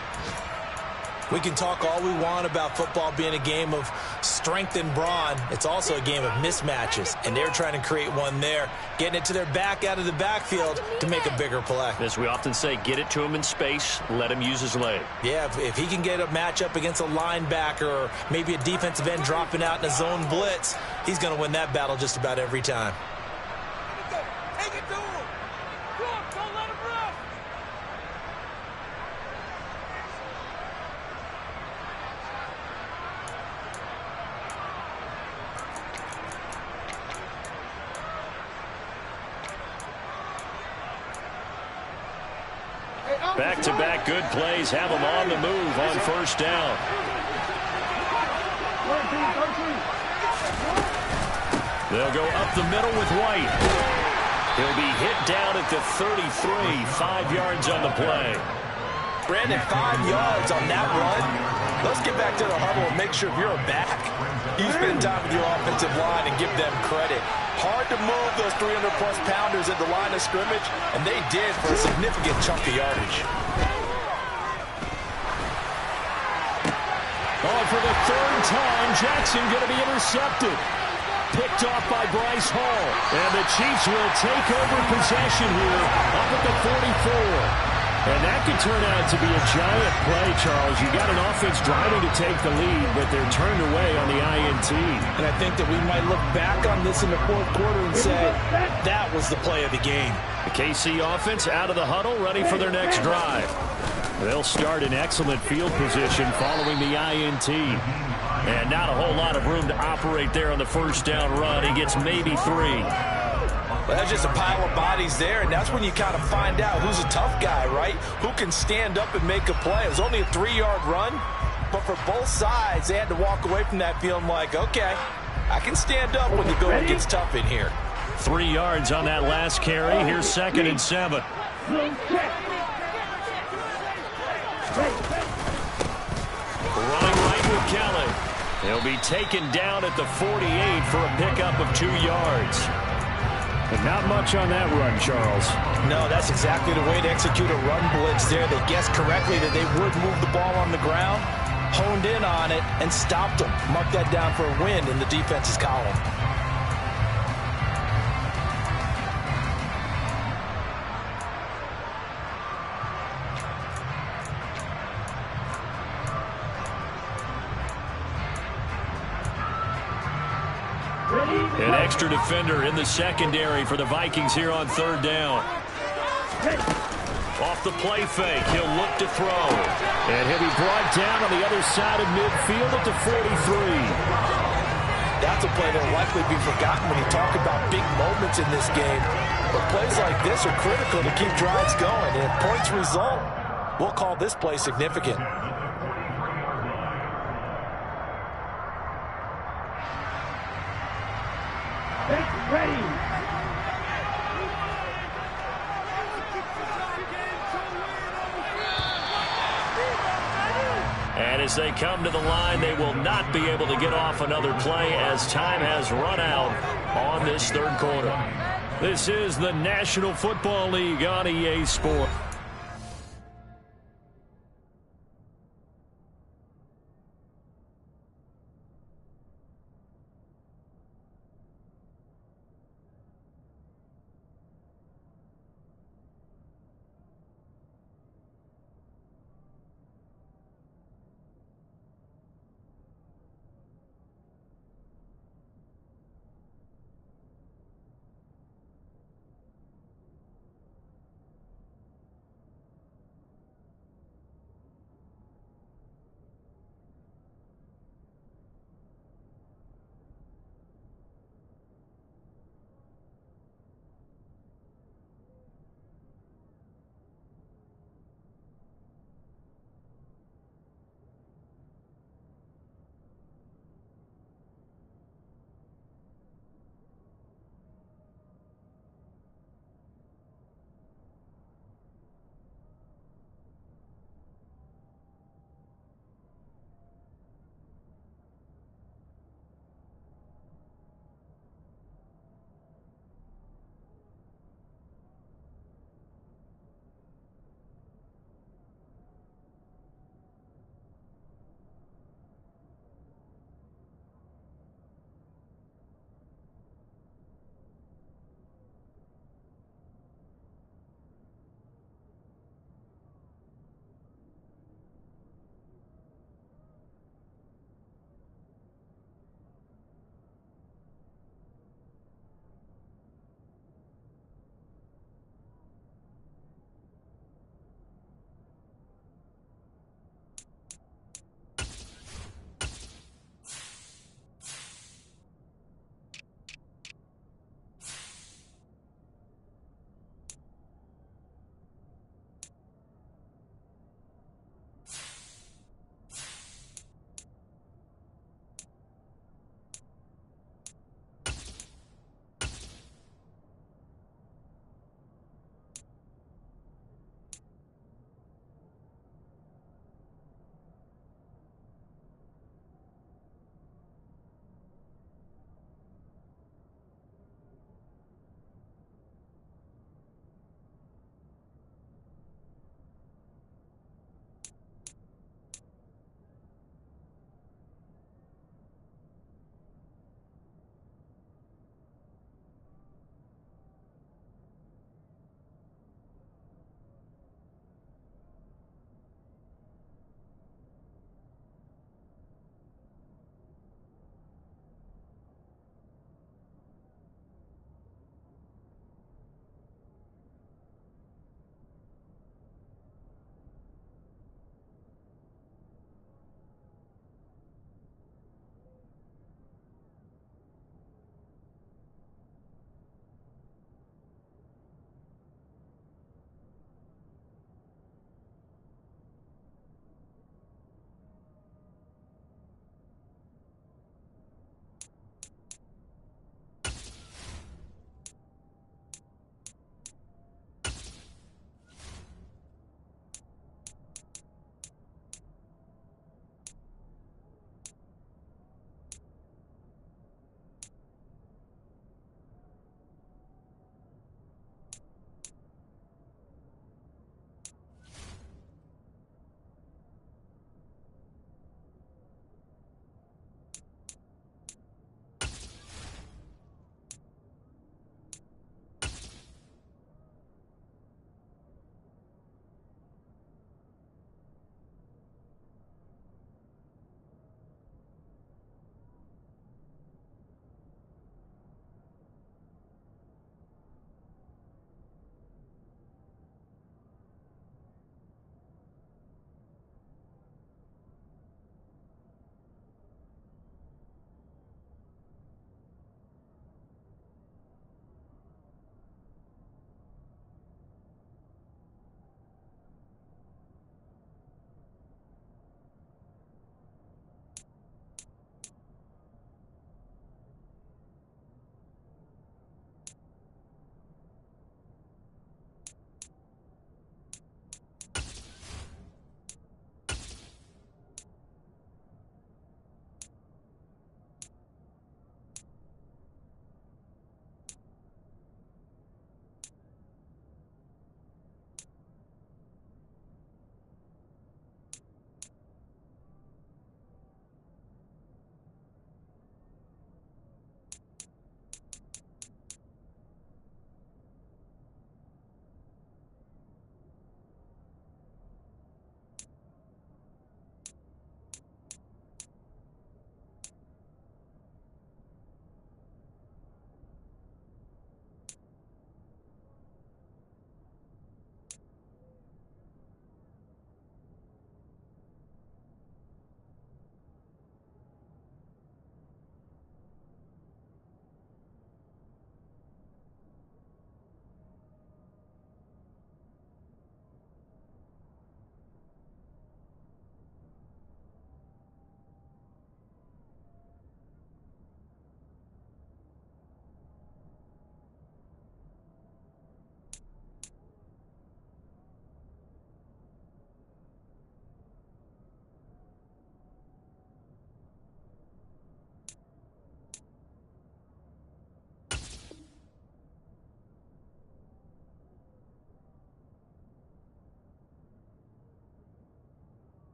We can talk all we want about football being a game of strength and brawn. It's also a game of mismatches, and they're trying to create one there, getting it to their back out of the backfield to make a bigger play. As we often say, get it to him in space, let him use his leg. Yeah, if he can get a matchup against a linebacker or maybe a defensive end dropping out in a zone blitz, he's going to win that battle just about every time. Back-to-back good plays have them on the move on first down. They'll go up the middle with White. He'll be hit down at the 33, 5 yards on the play. Brandon, 5 yards on that run. Let's get back to the huddle and make sure if you're a back, you spend time with your offensive line and give them credit. Hard to move those 300-plus pounders at the line of scrimmage, and they did for a significant chunk of yardage. Oh, for the third time, Jackson going to be intercepted. Picked off by Bryce Hall. And the Chiefs will take over possession here up at the 44. And that could turn out to be a giant play, Charles. You got an offense driving to take the lead, but they're turned away on the INT. And I think that we might look back on this in the fourth quarter and say that was the play of the game. The KC offense out of the huddle, ready for their next drive. They'll start in excellent field position following the INT. And not a whole lot of room to operate there on the first down run. He gets maybe 3. Well, that's just a pile of bodies there, and that's when you kind of find out who's a tough guy, right? Who can stand up and make a play. It was only a 3-yard run, but for both sides, they had to walk away from that feeling like, okay, I can stand up when the going gets tough in here. 3 yards on that last carry. Here's 2nd and 7. Running right with Kelly. He'll be taken down at the 48 for a pickup of 2 yards. And not much on that run, Charles. No, that's exactly the way to execute a run blitz there. They guessed correctly that they would move the ball on the ground, honed in on it, and stopped them. Mark that down for a win in the defense's column. An extra defender in the secondary for the Vikings here on 3rd down. Off the play fake, he'll look to throw. And he'll be brought down on the other side of midfield at the 43. That's a play that will likely be forgotten when you talk about big moments in this game. But plays like this are critical to keep drives going. And if points result, we'll call this play significant. Ready. And as they come to the line, they will not be able to get off another play as time has run out on this 3rd quarter. This is the National Football League on EA Sports.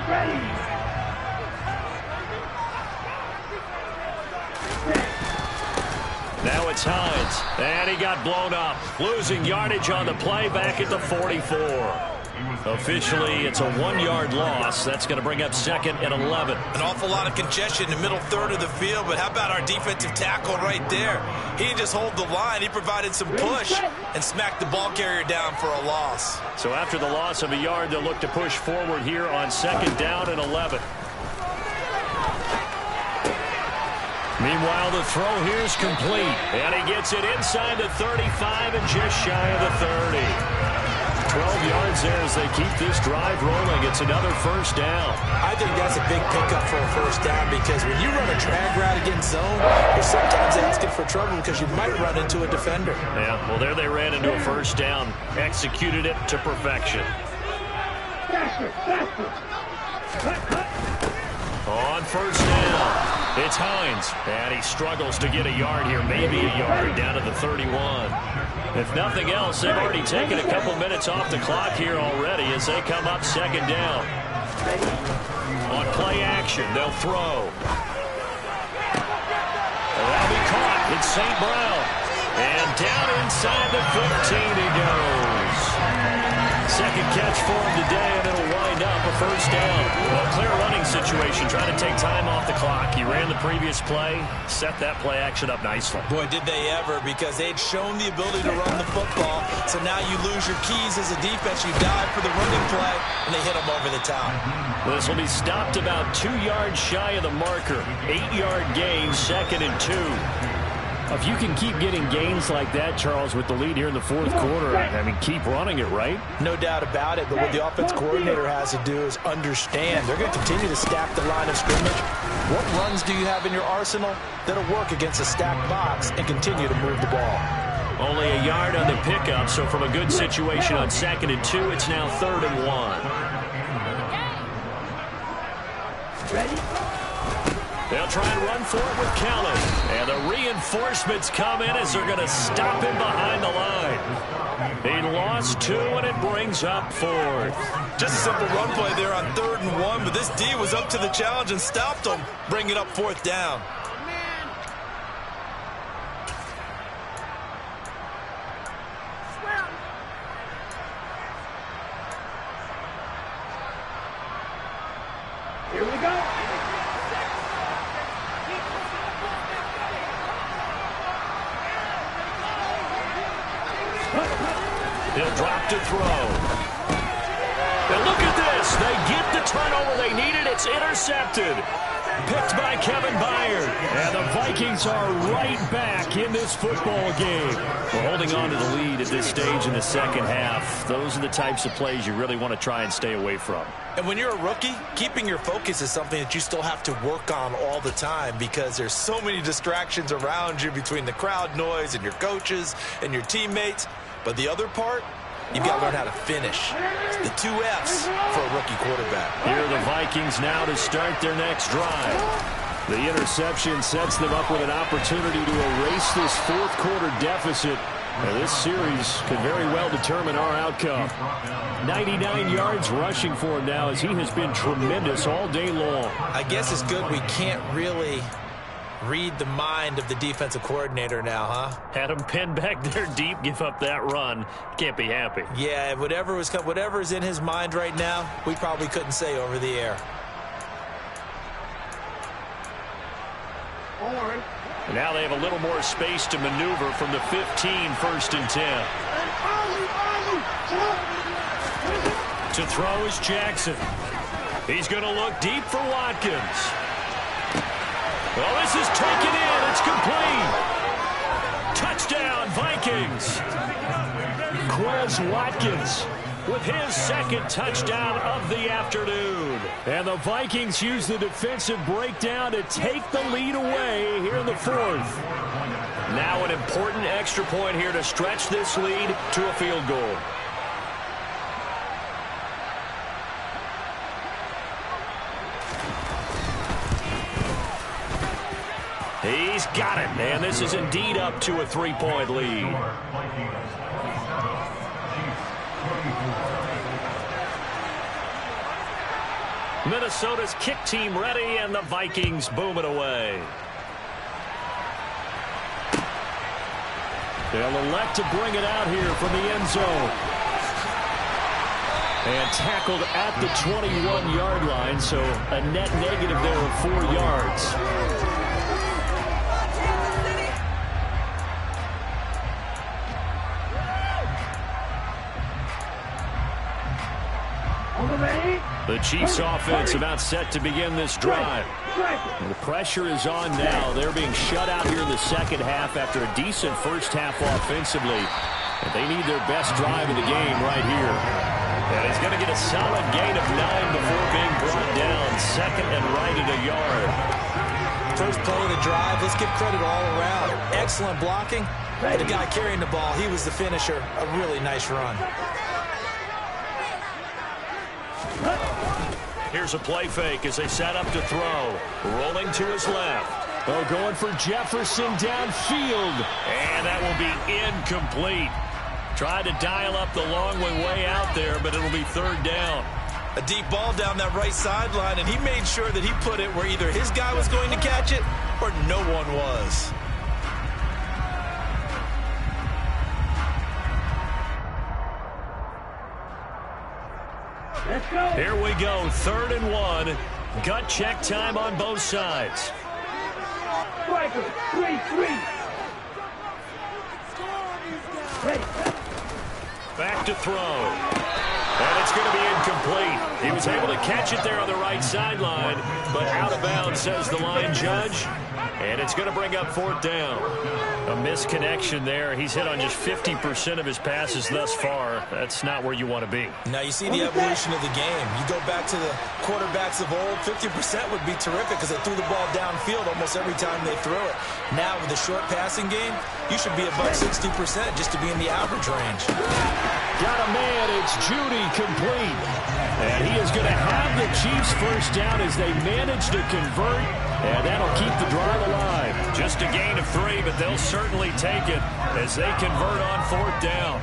Get ready. Now it's Hines, and he got blown up. Losing yardage on the play back at the 44. Officially, it's a 1-yard loss. That's going to bring up 2nd and 11. An awful lot of congestion in the middle third of the field, but how about our defensive tackle right there? He didn't just hold the line. He provided some push and smacked the ball carrier down for a loss. So after the loss of a yard, they'll look to push forward here on 2nd down and 11. Meanwhile, the throw here is complete, and he gets it inside the 35 and just shy of the 30. 12 yards there as they keep this drive rolling. It's another first down. I think that's a big pickup for a first down because when you run a drag route against zone, you're sometimes asking for trouble because you might run into a defender. Yeah, well, there they ran into a first down. Executed it to perfection. On first down, it's Hines. And he struggles to get a yard here, maybe a yard down to the 31. If nothing else, they've already taken a couple minutes off the clock here already as they come up 2nd down. On play action, they'll throw. That'll be caught. It's St. Brown. And down inside the 15 he goes. Second catch for him today, and it'll wind up a first down. Well, clear running situation, trying to take time off the clock. He ran the previous play, set that play action up nicely. Boy, did they ever, because they'd shown the ability to run the football. So now you lose your keys as a defense. You dive for the running play, and they hit them over the top. Well, this will be stopped about 2 yards shy of the marker. 8-yard gain, 2nd and 2. If you can keep getting gains like that, Charles, with the lead here in the 4th quarter, I mean, keep running it, right? No doubt about it, but what the offense coordinator has to do is understand. They're going to continue to stack the line of scrimmage. What runs do you have in your arsenal that'll work against a stacked box and continue to move the ball? Only a yard on the pickup, so from a good situation on 2nd and 2, it's now 3rd and 1. Ready? They'll try and run for it with Kelly. And the reinforcements come in as they're going to stop him behind the line. He lost 2, and it brings up 4th. Just a simple run play there on 3rd and 1, but this D was up to the challenge and stopped him, bringing up 4th down. Here we go. He'll drop to throw. And look at this. They get the turnover they needed. It's intercepted. Picked by Kevin Byard. And the Vikings are right back in this football game. We're holding on to the lead at this stage in the second half. Those are the types of plays you really want to try and stay away from. And when you're a rookie, keeping your focus is something that you still have to work on all the time because there's so many distractions around you between the crowd noise and your coaches and your teammates. But the other part, you've got to learn how to finish. The 2 F's for a rookie quarterback. Here are the Vikings now to start their next drive. The interception sets them up with an opportunity to erase this 4th quarter deficit. And this series could very well determine our outcome. 99 yards rushing for him now as he has been tremendous all day long. I guess it's good we can't really read the mind of the defensive coordinator now, huh? Had him pinned back there deep, give up that run. Can't be happy. Yeah, whatever is in his mind right now, we probably couldn't say over the air. And now they have a little more space to maneuver from the 15, 1st and 10. To throw is Jackson. He's going to look deep for Watkins. Well, this is taken in. It's complete. Touchdown, Vikings. Quez Watkins with his 2nd touchdown of the afternoon. And the Vikings use the defensive breakdown to take the lead away here in the 4th. Now an important extra point here to stretch this lead to a field goal. He's got it, man. This is indeed up to a 3-point lead. Minnesota's kick team ready, and the Vikings boom it away. They'll elect to bring it out here from the end zone. And tackled at the 21-yard line, so a net negative there of 4 yards. The Chiefs offense about set to begin this drive. The pressure is on now. They're being shut out here in the second half after a decent first half offensively. And they need their best drive of the game right here. And he's going to get a solid gain of 9 before being brought down. Second and right at a yard. First play of the drive. Let's give credit all around. Excellent blocking. The guy carrying the ball, he was the finisher. A really nice run. Here's a play fake as they set up to throw. Rolling to his left. Oh, going for Jefferson downfield. And that will be incomplete. Tried to dial up the long way out there, but it'll be third down. A deep ball down that right sideline, and he made sure that he put it where either his guy was going to catch it or no one was. Let's go. Here we go, 3rd and 1. Gut check time on both sides. Striker, 3-3. Ready. Back to throw. And it's going to be incomplete. He was able to catch it there on the right sideline, but out of bounds, says the line judge. And it's going to bring up 4th down. A misconnection there. He's hit on just 50% of his passes thus far. That's not where you want to be. Now you see the evolution of the game. You go back to the quarterbacks of old, 50% would be terrific because they threw the ball downfield almost every time they threw it. Now with the short passing game, you should be above 60% just to be in the average range. Got a man, it's Judy complete. And he is going to have the Chiefs first down as they manage to convert. And that'll keep the drive alive. Just a gain of 3, but they'll certainly take it as they convert on 4th down.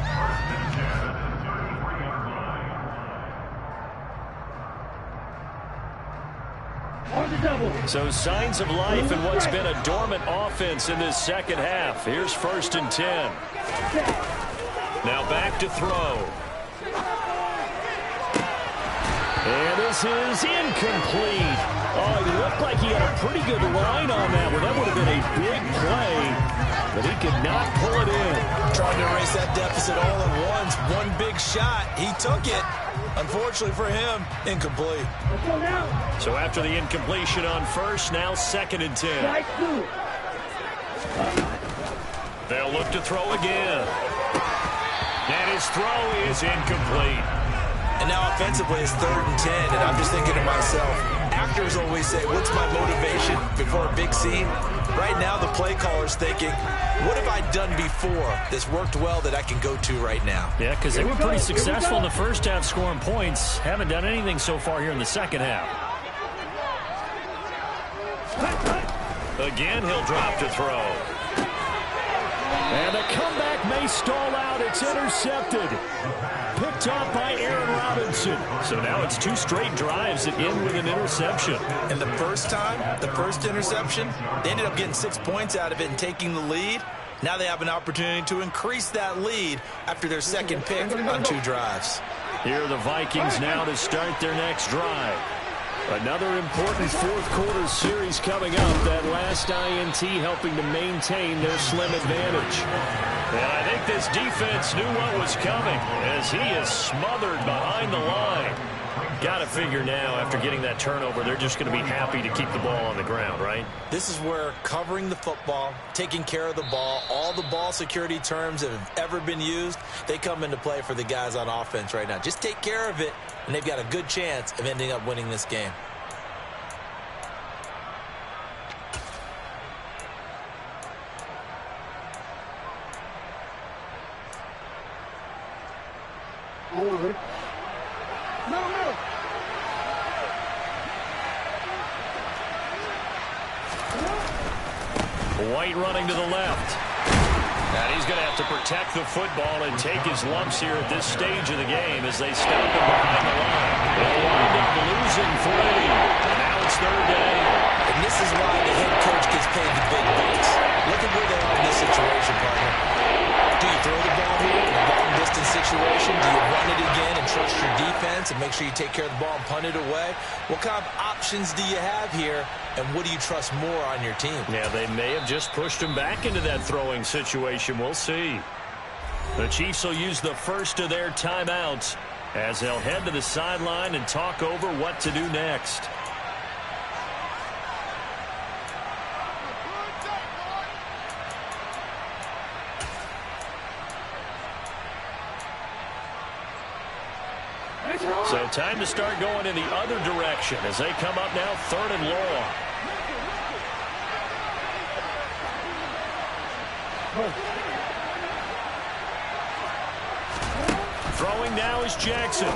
On the double. So signs of life in what's been a dormant offense in this second half. Here's 1st and 10. Now back to throw. And this is incomplete. Oh, he looked like he had a pretty good line on that one. That would have been a big play, but he could not pull it in. Trying to erase that deficit all at once. One big shot. He took it. Unfortunately for him, incomplete. Let's go now. So after the incompletion on 1st, now 2nd and 10. Strike 2. They'll look to throw again. And his throw is incomplete. And now offensively it's 3rd and 10, and I'm just thinking to myself, actors always say, what's my motivation before a big scene? Right now the play caller's thinking, what have I done before that's worked well that I can go to right now? Yeah, because they were pretty successful in the first half scoring points. Haven't done anything so far here in the second half. Again, he'll drop to throw. And the comeback may stall out. It's intercepted. Picked off by Aaron Robinson. So now it's 2 straight drives that end with an interception. And the first time, the first interception, they ended up getting 6 points out of it and taking the lead. Now they have an opportunity to increase that lead after their second pick on 2 drives. Here are the Vikings now to start their next drive. Another important fourth-quarter series coming up. That last INT helping to maintain their slim advantage. And I think this defense knew what was coming as he is smothered behind the line. Got to figure now, after getting that turnover, they're just going to be happy to keep the ball on the ground, right? This is where covering the football, taking care of the ball, all the ball security terms that have ever been used, they come into play for the guys on offense right now. Just take care of it, and they've got a good chance of ending up winning this game. White running to the left. And he's going to have to protect the football and take his lumps here at this stage of the game as they stop him behind the line. They'll wind up losing 3. And now it's 3rd down. And this is why the head coach gets paid the big bucks. Look at where they are in this situation, partner. Do you throw the ball here in a long-distance situation? Do you run it again and trust your defense and make sure you take care of the ball and punt it away? What kind of options do you have here, and what do you trust more on your team? Yeah, they may have just pushed him back into that throwing situation. We'll see. The Chiefs will use the first of their timeouts as they'll head to the sideline and talk over what to do next. So time to start going in the other direction as they come up now 3rd and long. Throwing now is Jackson.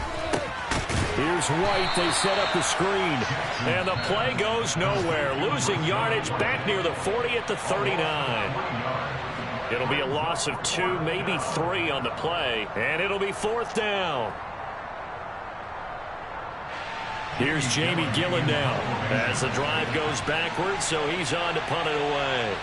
Here's White. They set up the screen. And the play goes nowhere. Losing yardage back near the 40 at the 39. It'll be a loss of 2, maybe 3 on the play. And it'll be 4th down. Here's Jamie Gillen now as the drive goes backwards, so he's on to punt it away.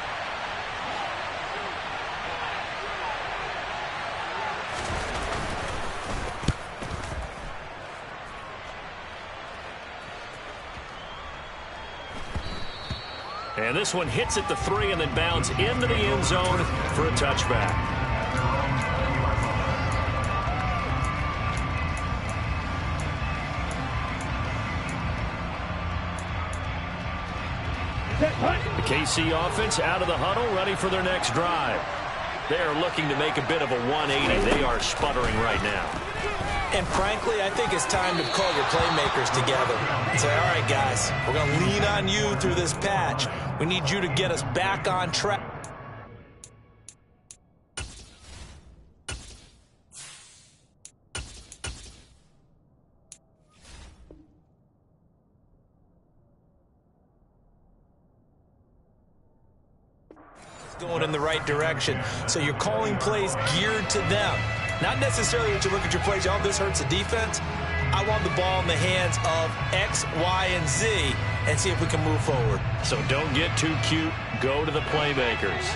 And this one hits at the 3 and then bounds into the end zone for a touchback. The KC offense out of the huddle, ready for their next drive. They're looking to make a bit of a 180. They are sputtering right now. And frankly, I think it's time to call your playmakers together and say, all right, guys, we're going to lean on you through this patch. We need you to get us back on track. Going in the right direction. So you're calling plays geared to them. Not necessarily that you look at your plays, oh, this hurts the defense. I want the ball in the hands of X, Y, and Z and see if we can move forward. So don't get too cute. Go to the playmakers.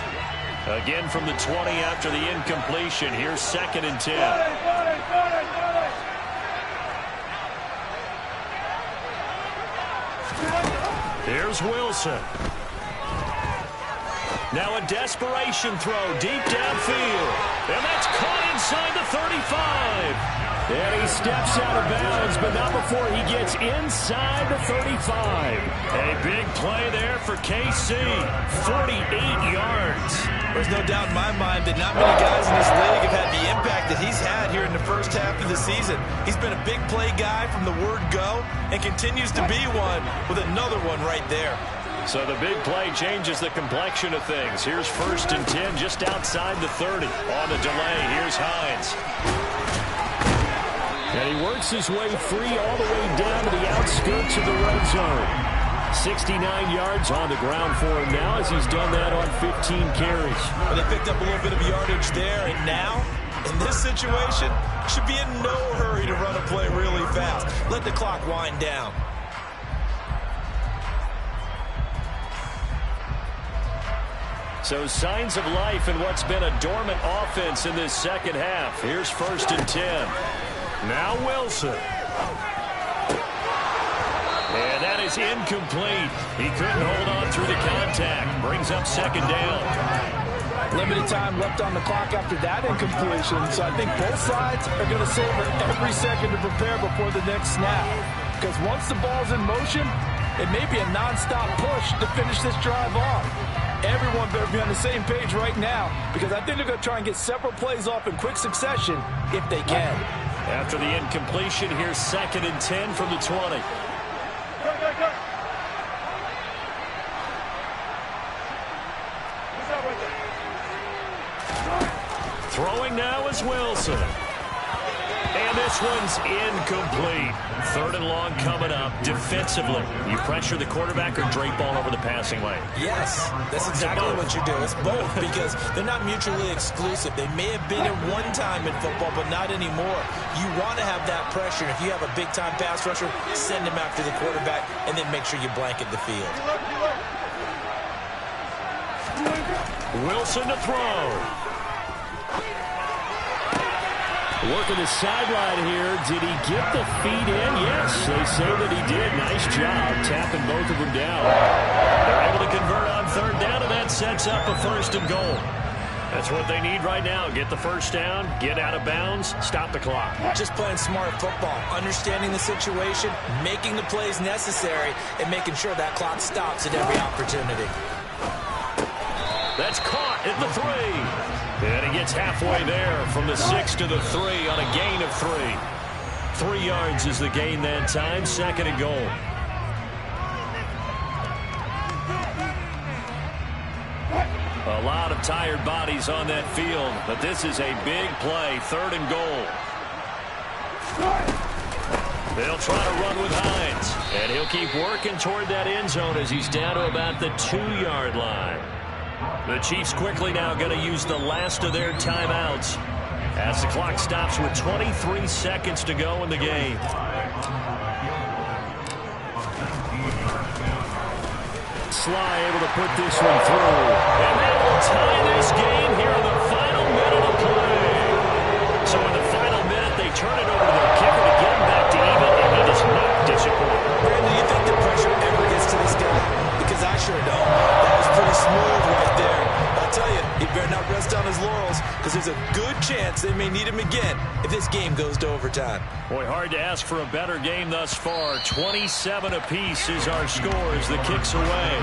Again from the 20 after the incompletion. Here's 2nd and 10. Here's Wilson. Now a desperation throw deep downfield. And that's caught inside the 35. And he steps out of bounds, but not before he gets inside the 35. A big play there for KC. 48 yards. There's no doubt in my mind that not many guys in this league have had the impact that he's had here in the first half of the season. He's been a big play guy from the word go and continues to be one with another one right there. So the big play changes the complexion of things. Here's 1st and 10 just outside the 30. On the delay, here's Hines. And he works his way free all the way down to the outskirts of the red zone. 69 yards on the ground for him now as he's done that on 15 carries. Well, they picked up a little bit of yardage there, and now, in this situation, should be in no hurry to run a play really fast. Let the clock wind down. So signs of life in what's been a dormant offense in this second half. Here's 1st and 10. Now Wilson. And that is incomplete. He couldn't hold on through the contact. Brings up 2nd down. Limited time left on the clock after that incompletion. So I think both sides are going to savor every second to prepare before the next snap. Because once the ball's in motion, it may be a nonstop push to finish this drive off. Everyone better be on the same page right now because I think they're going to try and get several plays off in quick succession if they can. After the incompletion, here's 2nd and 10 from the 20. Throwing now is Wilson. And this one's incomplete. Third and long coming up. Defensively, you pressure the quarterback or drape all over the passing lane? Yes, that's exactly what you do. It's both because they're not mutually exclusive. They may have been at one time in football, but not anymore. You want to have that pressure. If you have a big-time pass rusher, send him after the quarterback, and then make sure you blanket the field. Wilson to throw. Working the sideline here. Did he get the feet in? Yes, they say that he did. Nice job tapping both of them down. They're able to convert on third down, and that sets up a 1st and goal. That's what they need right now. Get the first down, get out of bounds, stop the clock. Just playing smart football, understanding the situation, making the plays necessary, and making sure that clock stops at every opportunity. That's caught at the 3. And he gets halfway there from the 6 to the 3 on a gain of 3. 3 yards is the gain that time. 2nd and goal. A lot of tired bodies on that field, but this is a big play. 3rd and goal. They'll try to run with Hines, and he'll keep working toward that end zone as he's down to about the 2-yard line. The Chiefs quickly now going to use the last of their timeouts as the clock stops with 23 seconds to go in the game. Sly able to put this one through. And that will tie this game here in the final minute of play. So in the final minute, they turn it over to their kicker to get him back to even, and he does not disappoint. Brandon, do you think the pressure ever gets to this guy? Because I sure don't. That was pretty smooth right there. I'll tell you, he better not rest on his laurels because there's a good chance they may need him again if this game goes to overtime. Boy, hard to ask for a better game thus far. 27 apiece is our score as the kick's away.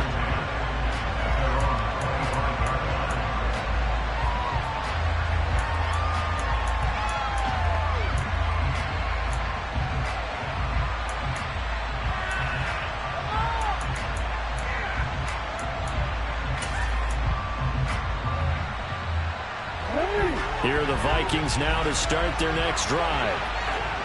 Here are the Vikings now to start their next drive.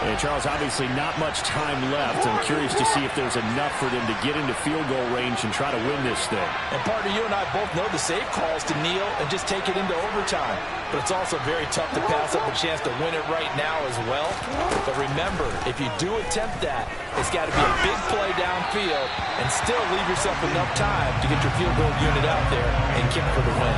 And Charles, obviously not much time left. I'm curious to see if there's enough for them to get into field goal range and try to win this thing. And partner, you and I both know the safe calls to kneel and just take it into overtime. But it's also very tough to pass up a chance to win it right now as well. But remember, if you do attempt that, it's got to be a big play downfield and still leave yourself enough time to get your field goal unit out there and kick for the win.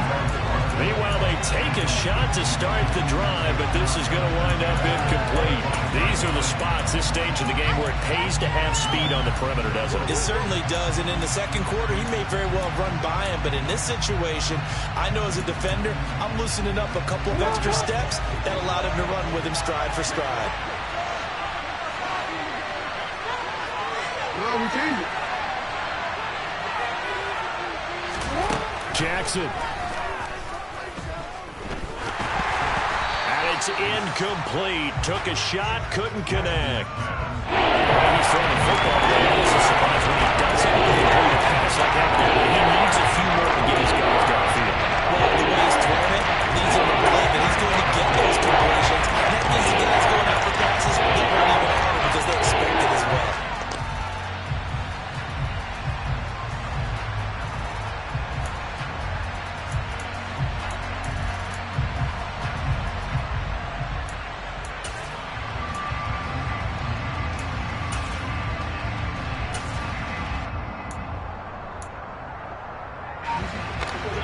Meanwhile, they take a shot to start the drive, but this is going to wind up incomplete. These are the spots, this stage of the game, where it pays to have speed on the perimeter, doesn't it? It certainly does, and in the second quarter, he may very well run by him, but in this situation, I know as a defender, I'm loosening up a couple of extra steps that allowed him to run with him stride for stride. Jackson. It's incomplete. Took a shot, couldn't connect. He's throwing the football away. It's a surprise when he doesn't complete a pass like that. He needs a few more to get his guys downfield. Well, the way he's throwing it leads him to believe that he's going to get those completions. And that means the guys going after passes will get run even harder because they expect it as well.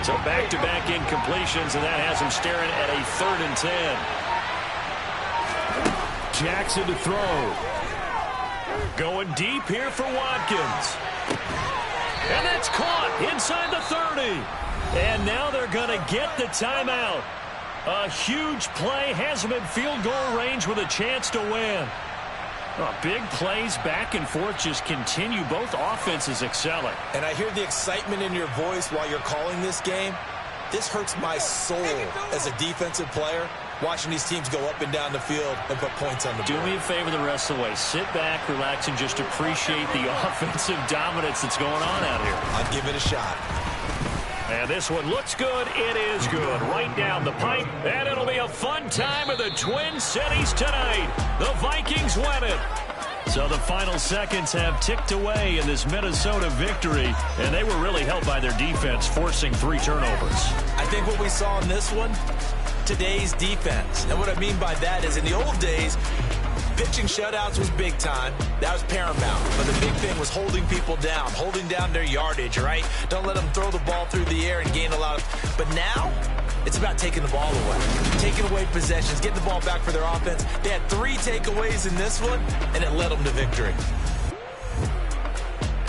So back-to-back incompletions, and that has him staring at a 3rd and 10. Jackson to throw. Going deep here for Watkins. And that's caught inside the 30. And now they're going to get the timeout. A huge play has him in field goal range with a chance to win. Oh, big plays back and forth just continue. Both offenses excelling. And I hear the excitement in your voice while you're calling this game. This hurts my soul as a defensive player, watching these teams go up and down the field and put points on the board. Do me a favor the rest of the way. Sit back, relax, and just appreciate the offensive dominance that's going on out here. I'll give it a shot. And this one looks good. It is good. Right down the pipe. And it'll be a fun time in the Twin Cities tonight. The Vikings win it. So the final seconds have ticked away in this Minnesota victory. And they were really helped by their defense, forcing 3 turnovers. I think what we saw in this one, today's defense. And what I mean by that is in the old days, pitching shutouts was big time. That was paramount. But the big thing was holding people down, holding down their yardage, right? Don't let them throw the ball through the air and gain a lot of... But now, it's about taking the ball away. Taking away possessions, getting the ball back for their offense. They had 3 takeaways in this one, and it led them to victory.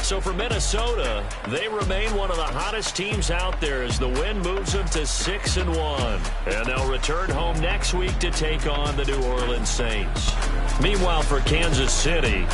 So for Minnesota, they remain one of the hottest teams out there as the win moves them to 6-1. And they'll return home next week to take on the New Orleans Saints. Meanwhile, for Kansas City,